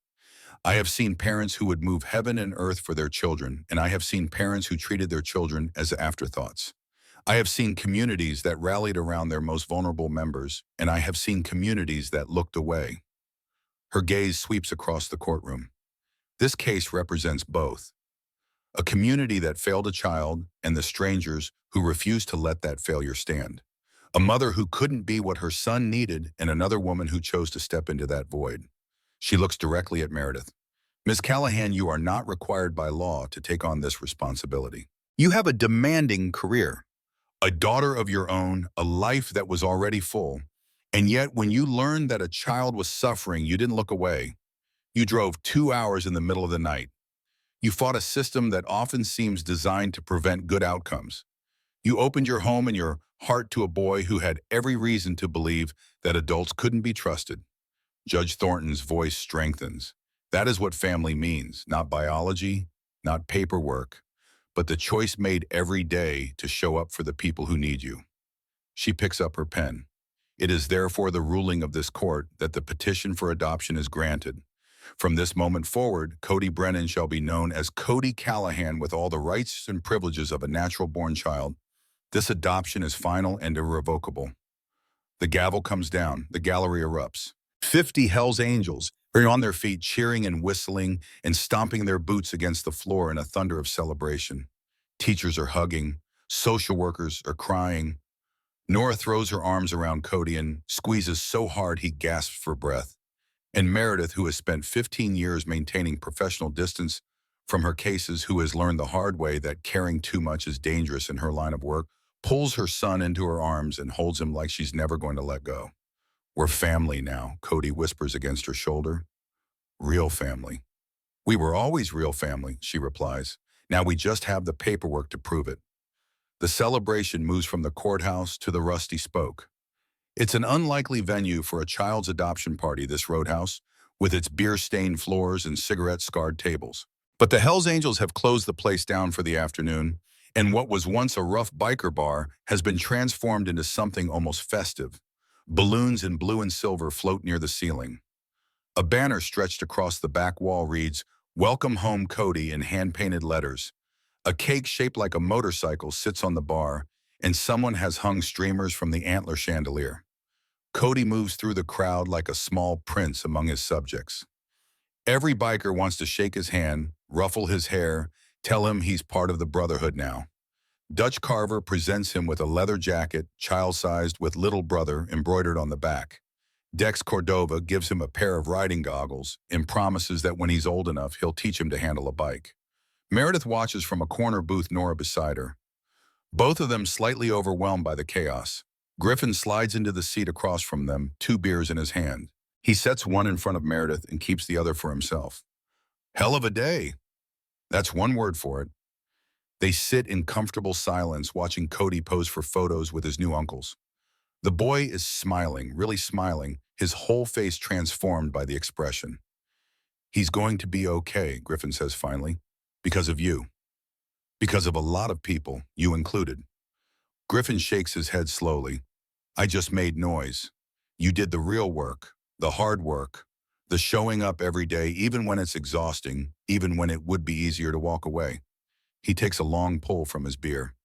I have seen parents who would move heaven and earth for their children, and I have seen parents who treated their children as afterthoughts. I have seen communities that rallied around their most vulnerable members, and I have seen communities that looked away. Her gaze sweeps across the courtroom. This case represents both. A community that failed a child and the strangers who refused to let that failure stand. A mother who couldn't be what her son needed and another woman who chose to step into that void. She looks directly at Meredith. Ms. Callahan, you are not required by law to take on this responsibility. You have a demanding career, a daughter of your own, a life that was already full, and yet when you learned that a child was suffering, you didn't look away. You drove 2 hours in the middle of the night. You fought a system that often seems designed to prevent good outcomes. You opened your home and your heart to a boy who had every reason to believe that adults couldn't be trusted. Judge Thornton's voice strengthens. That is what family means, not biology, not paperwork, but the choice made every day to show up for the people who need you. She picks up her pen. It is therefore the ruling of this court that the petition for adoption is granted. From this moment forward, Cody Brennan shall be known as Cody Callahan with all the rights and privileges of a natural-born child. This adoption is final and irrevocable. The gavel comes down. The gallery erupts. 50 Hell's Angels are on their feet, cheering and whistling and stomping their boots against the floor in a thunder of celebration. Teachers are hugging. Social workers are crying. Nora throws her arms around Cody and squeezes so hard he gasps for breath. And Meredith, who has spent 15 years maintaining professional distance from her cases, who has learned the hard way that caring too much is dangerous in her line of work, pulls her son into her arms and holds him like she's never going to let go. "We're family now," Cody whispers against her shoulder. "Real family." "We were always real family," she replies. "Now we just have the paperwork to prove it." The celebration moves from the courthouse to the Rusty Spoke. It's an unlikely venue for a child's adoption party, this roadhouse, with its beer-stained floors and cigarette-scarred tables. But the Hells Angels have closed the place down for the afternoon, and what was once a rough biker bar has been transformed into something almost festive. Balloons in blue and silver float near the ceiling. A banner stretched across the back wall reads, "Welcome home, Cody," in hand-painted letters. A cake shaped like a motorcycle sits on the bar, and someone has hung streamers from the antler chandelier. Cody moves through the crowd like a small prince among his subjects. Every biker wants to shake his hand, ruffle his hair, tell him he's part of the brotherhood now. Dutch Carver presents him with a leather jacket, child-sized, with "Little Brother" embroidered on the back. Dex Cordova gives him a pair of riding goggles and promises that when he's old enough, he'll teach him to handle a bike. Meredith watches from a corner booth, Nora beside her. Both of them slightly overwhelmed by the chaos. Griffin slides into the seat across from them, 2 beers in his hand. He sets one in front of Meredith and keeps the other for himself. "Hell of a day." That's one word for it. They sit in comfortable silence, watching Cody pose for photos with his new uncles. The boy is smiling, really smiling, his whole face transformed by the expression. "He's going to be okay," Griffin says finally, "because of you. Because of a lot of people, you included." Griffin shakes his head slowly. "I just made noise. You did the real work, the hard work, the showing up every day, even when it's exhausting, even when it would be easier to walk away." He takes a long pull from his beer.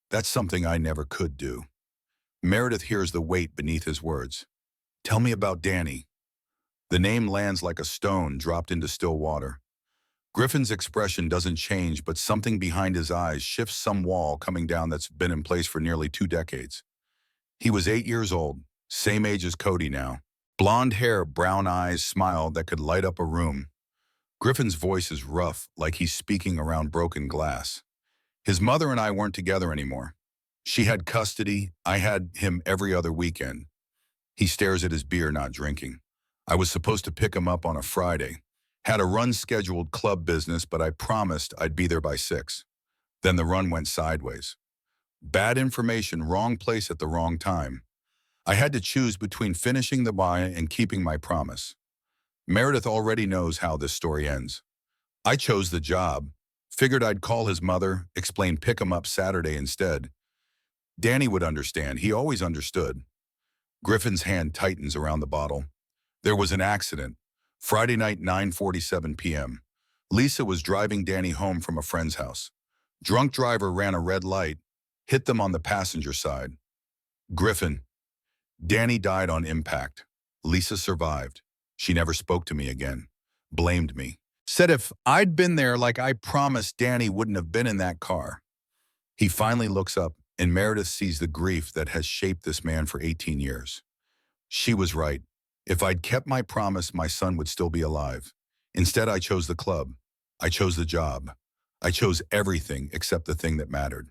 "That's something I never could do." Meredith hears the weight beneath his words. "Tell me about Danny." The name lands like a stone dropped into still water. Griffin's expression doesn't change, but something behind his eyes shifts, some wall coming down that's been in place for nearly 2 decades. He was 8 years old, same age as Cody now. Blonde hair, brown eyes, smile that could light up a room. Griffin's voice is rough, like he's speaking around broken glass. "His mother and I weren't together anymore. She had custody. I had him every other weekend." He stares at his beer, not drinking. "I was supposed to pick him up on a Friday. Had a run scheduled, club business, but I promised I'd be there by 6. Then the run went sideways. Bad information, wrong place at the wrong time. I had to choose between finishing the buy and keeping my promise." Meredith already knows how this story ends. "I chose the job. Figured I'd call his mother, explain pick him up Saturday instead. Danny would understand. He always understood." Griffin's hand tightens around the bottle. "There was an accident. Friday night, 9:47 p.m. Lisa was driving Danny home from a friend's house. Drunk driver ran a red light, hit them on the passenger side. Griffin. Danny died on impact. Lisa survived. She never spoke to me again. Blamed me. Said if I'd been there like I promised, Danny wouldn't have been in that car." He finally looks up, and Meredith sees the grief that has shaped this man for 18 years. She was right. If I'd kept my promise, my son would still be alive. Instead, I chose the club. I chose the job. I chose everything except the thing that mattered.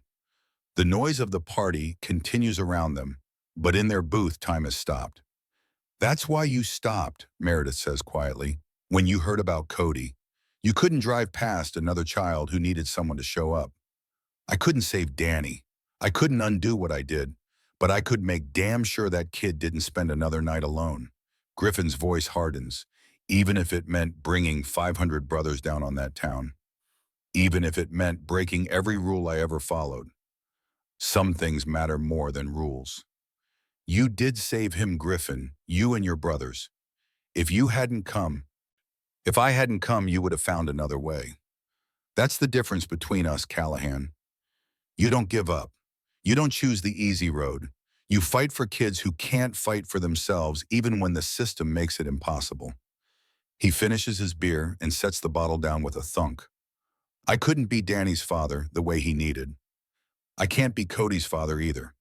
The noise of the party continues around them, but in their booth, time has stopped. "That's why you stopped," Meredith says quietly, "when you heard about Cody. You couldn't drive past another child who needed someone to show up. I couldn't save Danny. I couldn't undo what I did, but I could make damn sure that kid didn't spend another night alone." Griffin's voice hardens, "Even if it meant bringing 500 brothers down on that town. Even if it meant breaking every rule I ever followed. Some things matter more than rules. You did save him, Griffin, you and your brothers. If you hadn't come, if I hadn't come, you would have found another way. That's the difference between us, Callahan. You don't give up. You don't choose the easy road. You fight for kids who can't fight for themselves, even when the system makes it impossible." He finishes his beer and sets the bottle down with a thunk. "I couldn't be Danny's father the way he needed. I can't be Cody's father either.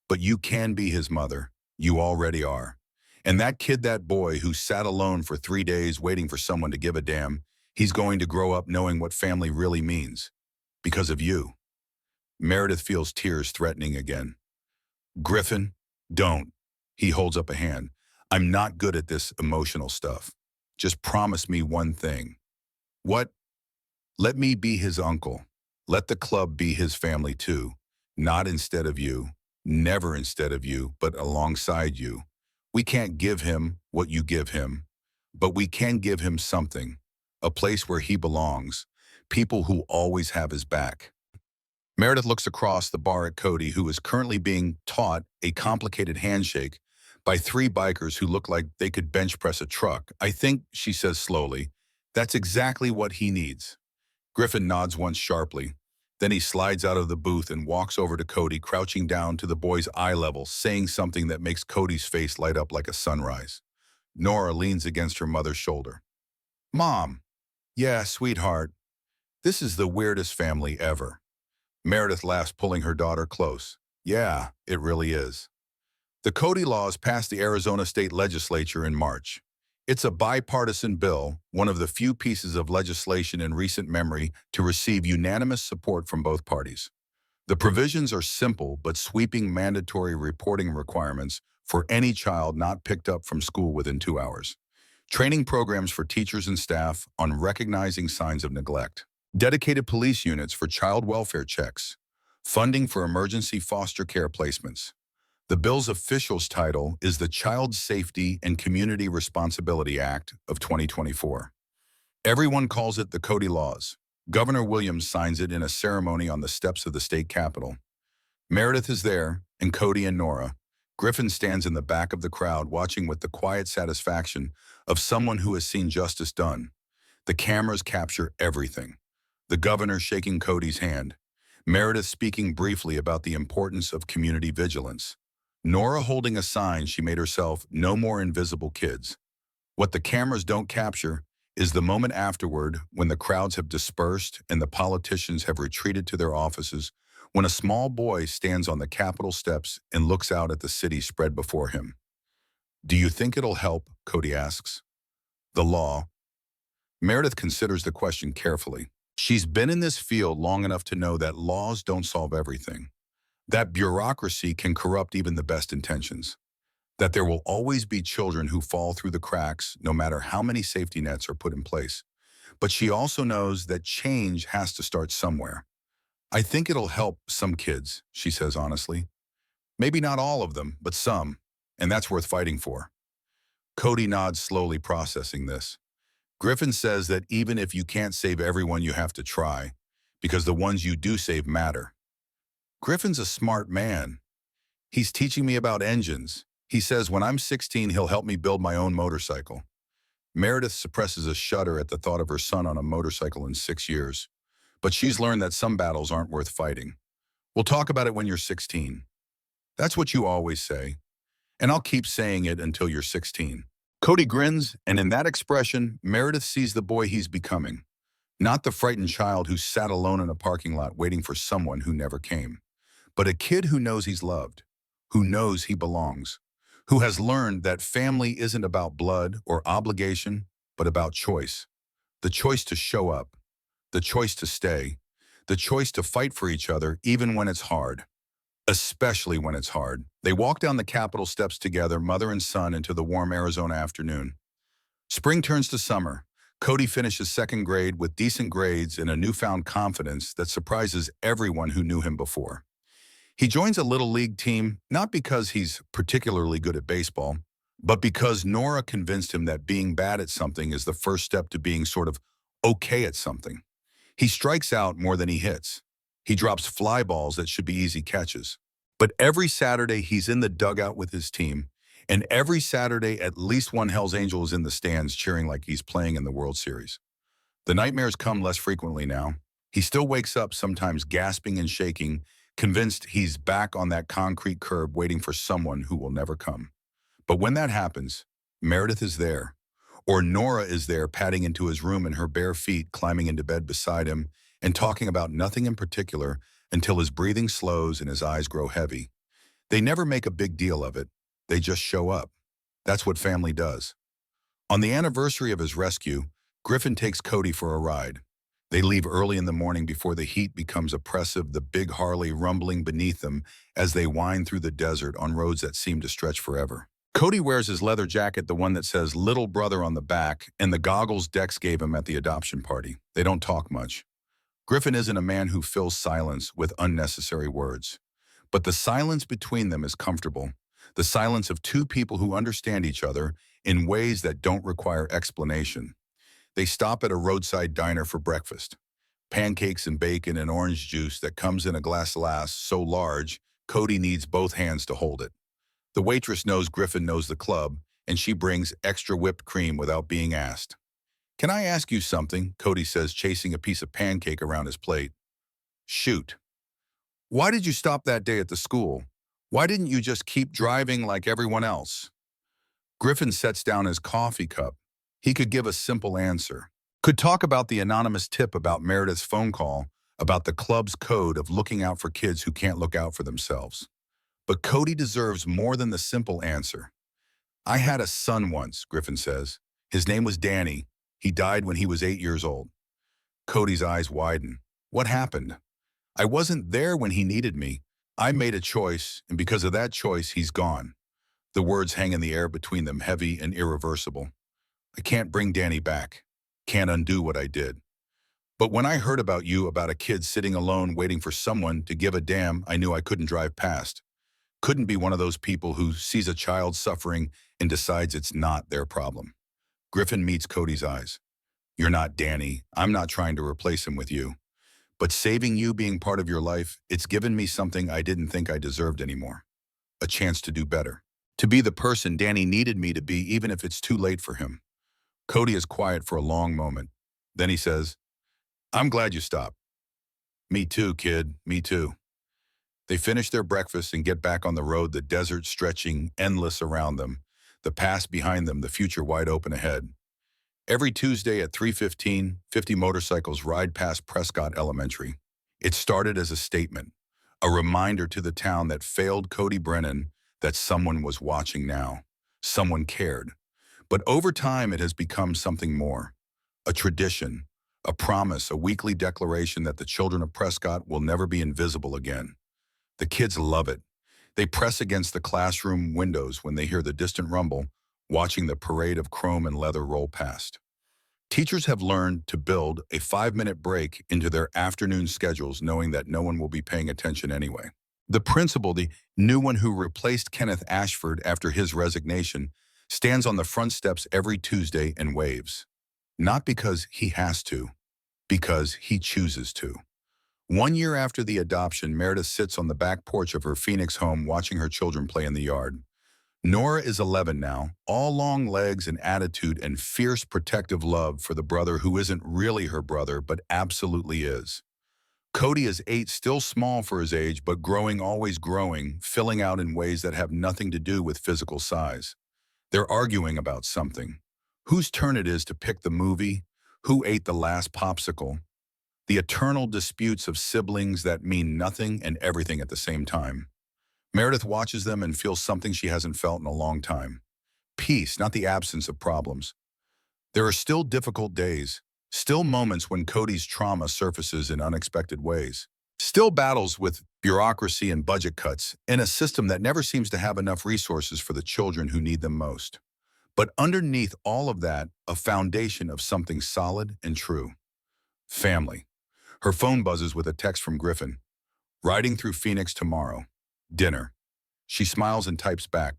But you can be his mother. You already are. And that kid, that boy who sat alone for 3 days waiting for someone to give a damn, he's going to grow up knowing what family really means. Because of you. Meredith feels tears threatening again. Griffin, don't. He holds up a hand. I'm not good at this emotional stuff. Just promise me one thing. What? Let me be his uncle. Let the club be his family too. Not instead of you. Never instead of you, but alongside you. We can't give him what you give him, but we can give him something. A place where he belongs. People who always have his back. Meredith looks across the bar at Cody, who is currently being taught a complicated handshake by three bikers who look like they could bench press a truck. I think, she says slowly, that's exactly what he needs. Griffin nods once sharply. Then he slides out of the booth and walks over to Cody, crouching down to the boy's eye level, saying something that makes Cody's face light up like a sunrise. Nora leans against her mother's shoulder. Mom. Yeah, sweetheart. This is the weirdest family ever. Meredith laughs, pulling her daughter close. Yeah, it really is. The Cody laws passed the Arizona State Legislature in March. It's a bipartisan bill, one of the few pieces of legislation in recent memory to receive unanimous support from both parties. The provisions are simple but sweeping mandatory reporting requirements for any child not picked up from school within 2 hours. Training programs for teachers and staff on recognizing signs of neglect. Dedicated police units for child welfare checks. Funding for emergency foster care placements. The bill's official title is the Child Safety and Community Responsibility Act of 2024. Everyone calls it the Cody Laws. Governor Williams signs it in a ceremony on the steps of the state capitol. Meredith is there, and Cody and Nora. Griffin stands in the back of the crowd, watching with the quiet satisfaction of someone who has seen justice done. The cameras capture everything. The governor shaking Cody's hand. Meredith speaking briefly about the importance of community vigilance. Nora holding a sign she made herself, no more invisible kids. What the cameras don't capture is the moment afterward when the crowds have dispersed and the politicians have retreated to their offices, when a small boy stands on the Capitol steps and looks out at the city spread before him. Do you think it'll help? Cody asks. The law. Meredith considers the question carefully. She's been in this field long enough to know that laws don't solve everything. That bureaucracy can corrupt even the best intentions. That there will always be children who fall through the cracks no matter how many safety nets are put in place. But she also knows that change has to start somewhere. I think it'll help some kids, she says honestly. Maybe not all of them, but some, and that's worth fighting for. Cody nods, slowly processing this. Griffin says that even if you can't save everyone, you have to try, because the ones you do save matter. Griffin's a smart man. He's teaching me about engines. He says when I'm 16, he'll help me build my own motorcycle. Meredith suppresses a shudder at the thought of her son on a motorcycle in 6 years. But she's learned that some battles aren't worth fighting. We'll talk about it when you're 16. That's what you always say. And I'll keep saying it until you're 16. Cody grins, and in that expression, Meredith sees the boy he's becoming. Not the frightened child who sat alone in a parking lot waiting for someone who never came, but a kid who knows he's loved, who knows he belongs, who has learned that family isn't about blood or obligation, but about choice. The choice to show up, the choice to stay, the choice to fight for each other even when it's hard. Especially when it's hard. They walk down the Capitol steps together, mother and son, into the warm Arizona afternoon. Spring turns to summer. Cody finishes second grade with decent grades and a newfound confidence that surprises everyone who knew him before. He joins a little league team, not because he's particularly good at baseball, but because Nora convinced him that being bad at something is the first step to being sort of okay at something. He strikes out more than he hits. He drops fly balls that should be easy catches. But every Saturday, he's in the dugout with his team, and every Saturday, at least one Hells Angel is in the stands cheering like he's playing in the World Series. The nightmares come less frequently now. He still wakes up, sometimes gasping and shaking, convinced he's back on that concrete curb waiting for someone who will never come. But when that happens, Meredith is there, or Nora is there padding into his room in her bare feet, climbing into bed beside him, and talking about nothing in particular until his breathing slows and his eyes grow heavy. They never make a big deal of it. They just show up. That's what family does. On the anniversary of his rescue, Griffin takes Cody for a ride. They leave early in the morning before the heat becomes oppressive, the big Harley rumbling beneath them as they wind through the desert on roads that seem to stretch forever. Cody wears his leather jacket, the one that says "Little Brother" on the back, and the goggles Dex gave him at the adoption party. They don't talk much. Griffin isn't a man who fills silence with unnecessary words. But the silence between them is comfortable. The silence of two people who understand each other in ways that don't require explanation. They stop at a roadside diner for breakfast. Pancakes and bacon and orange juice that comes in a glass so large, Cody needs both hands to hold it. The waitress knows Griffin knows the club, and she brings extra whipped cream without being asked. "Can I ask you something?" Cody says, chasing a piece of pancake around his plate. "Shoot." "Why did you stop that day at the school? Why didn't you just keep driving like everyone else?" Griffin sets down his coffee cup. He could give a simple answer. Could talk about the anonymous tip about Meredith's phone call, about the club's code of looking out for kids who can't look out for themselves. But Cody deserves more than the simple answer. "I had a son once," Griffin says. "His name was Danny. He died when he was 8 years old." Cody's eyes widen. "What happened?" "I wasn't there when he needed me. I made a choice, and because of that choice, he's gone." The words hang in the air between them, heavy and irreversible. "I can't bring Danny back. Can't undo what I did. But when I heard about you, about a kid sitting alone waiting for someone to give a damn, I knew I couldn't drive past. Couldn't be one of those people who sees a child suffering and decides it's not their problem." Griffin meets Cody's eyes. "You're not Danny. I'm not trying to replace him with you. But saving you, being part of your life, it's given me something I didn't think I deserved anymore. A chance to do better. To be the person Danny needed me to be, even if it's too late for him." Cody is quiet for a long moment. Then he says, "I'm glad you stopped." "Me too, kid. Me too." They finish their breakfast and get back on the road, the desert stretching endless around them, the past behind them, the future wide open ahead. Every Tuesday at 3:15, 50 motorcycles ride past Prescott Elementary. It started as a statement, a reminder to the town that failed Cody Brennan that someone was watching now. Someone cared. But over time, it has become something more. A tradition, a promise, a weekly declaration that the children of Prescott will never be invisible again. The kids love it. They press against the classroom windows when they hear the distant rumble, watching the parade of chrome and leather roll past. Teachers have learned to build a 5-minute break into their afternoon schedules, knowing that no one will be paying attention anyway. The principal, the new one who replaced Kenneth Ashford after his resignation, stands on the front steps every Tuesday and waves. Not because he has to, because he chooses to. 1 year after the adoption, Meredith sits on the back porch of her Phoenix home watching her children play in the yard. Nora is 11 now, all long legs and attitude and fierce protective love for the brother who isn't really her brother but absolutely is. Cody is 8, still small for his age, but growing, always growing, filling out in ways that have nothing to do with physical size. They're arguing about something. Whose turn it is to pick the movie? Who ate the last popsicle? The eternal disputes of siblings that mean nothing and everything at the same time. Meredith watches them and feels something she hasn't felt in a long time. Peace, not the absence of problems. There are still difficult days, still moments when Cody's trauma surfaces in unexpected ways. Still battles with bureaucracy and budget cuts in a system that never seems to have enough resources for the children who need them most. But underneath all of that, a foundation of something solid and true. Family. Her phone buzzes with a text from Griffin. "Riding through Phoenix tomorrow. Dinner." She smiles and types back,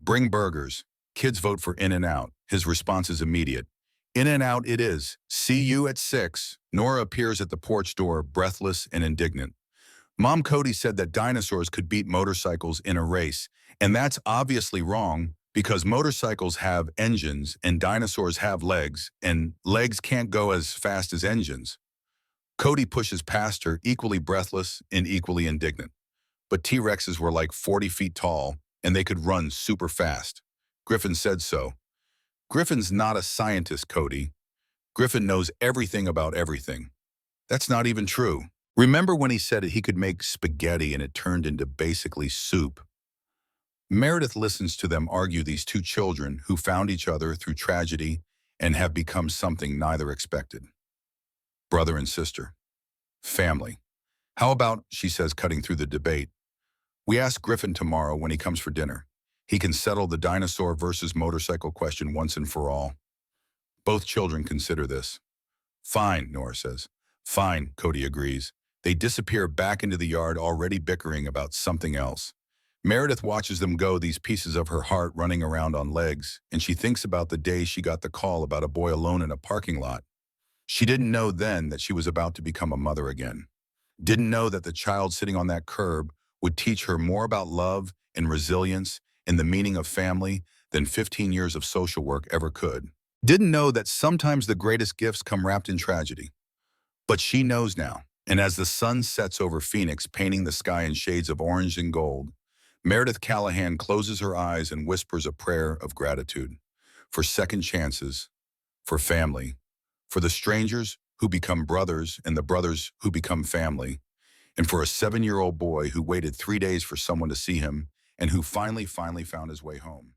"Bring burgers. Kids vote for In-N-Out." His response is immediate. "In-N-Out it is. See you at 6. Nora appears at the porch door, breathless and indignant. "Mom, Cody said that dinosaurs could beat motorcycles in a race, and that's obviously wrong because motorcycles have engines and dinosaurs have legs, and legs can't go as fast as engines." Cody pushes past her, equally breathless and equally indignant. But T-Rexes were like 40 feet tall, and they could run super fast. Griffin said so. Griffin's not a scientist, Cody. Griffin knows everything about everything. That's not even true. Remember when he said he could make spaghetti and it turned into basically soup? Meredith listens to them argue, these two children who found each other through tragedy and have become something neither expected. Brother and sister. Family. How about, she says, cutting through the debate, we ask Griffin tomorrow when he comes for dinner. He can settle the dinosaur versus motorcycle question once and for all. Both children consider this. Fine, Nora says. Fine, Cody agrees. They disappear back into the yard, already bickering about something else. Meredith watches them go, these pieces of her heart running around on legs, and she thinks about the day she got the call about a boy alone in a parking lot. She didn't know then that she was about to become a mother again. Didn't know that the child sitting on that curb would teach her more about love and resilience and the meaning of family than 15 years of social work ever could. Didn't know that sometimes the greatest gifts come wrapped in tragedy. But she knows now, and as the sun sets over Phoenix, painting the sky in shades of orange and gold, Meredith Callahan closes her eyes and whispers a prayer of gratitude for second chances, for family, for the strangers who become brothers and the brothers who become family, and for a 7-year-old boy who waited 3 days for someone to see him and who finally found his way home.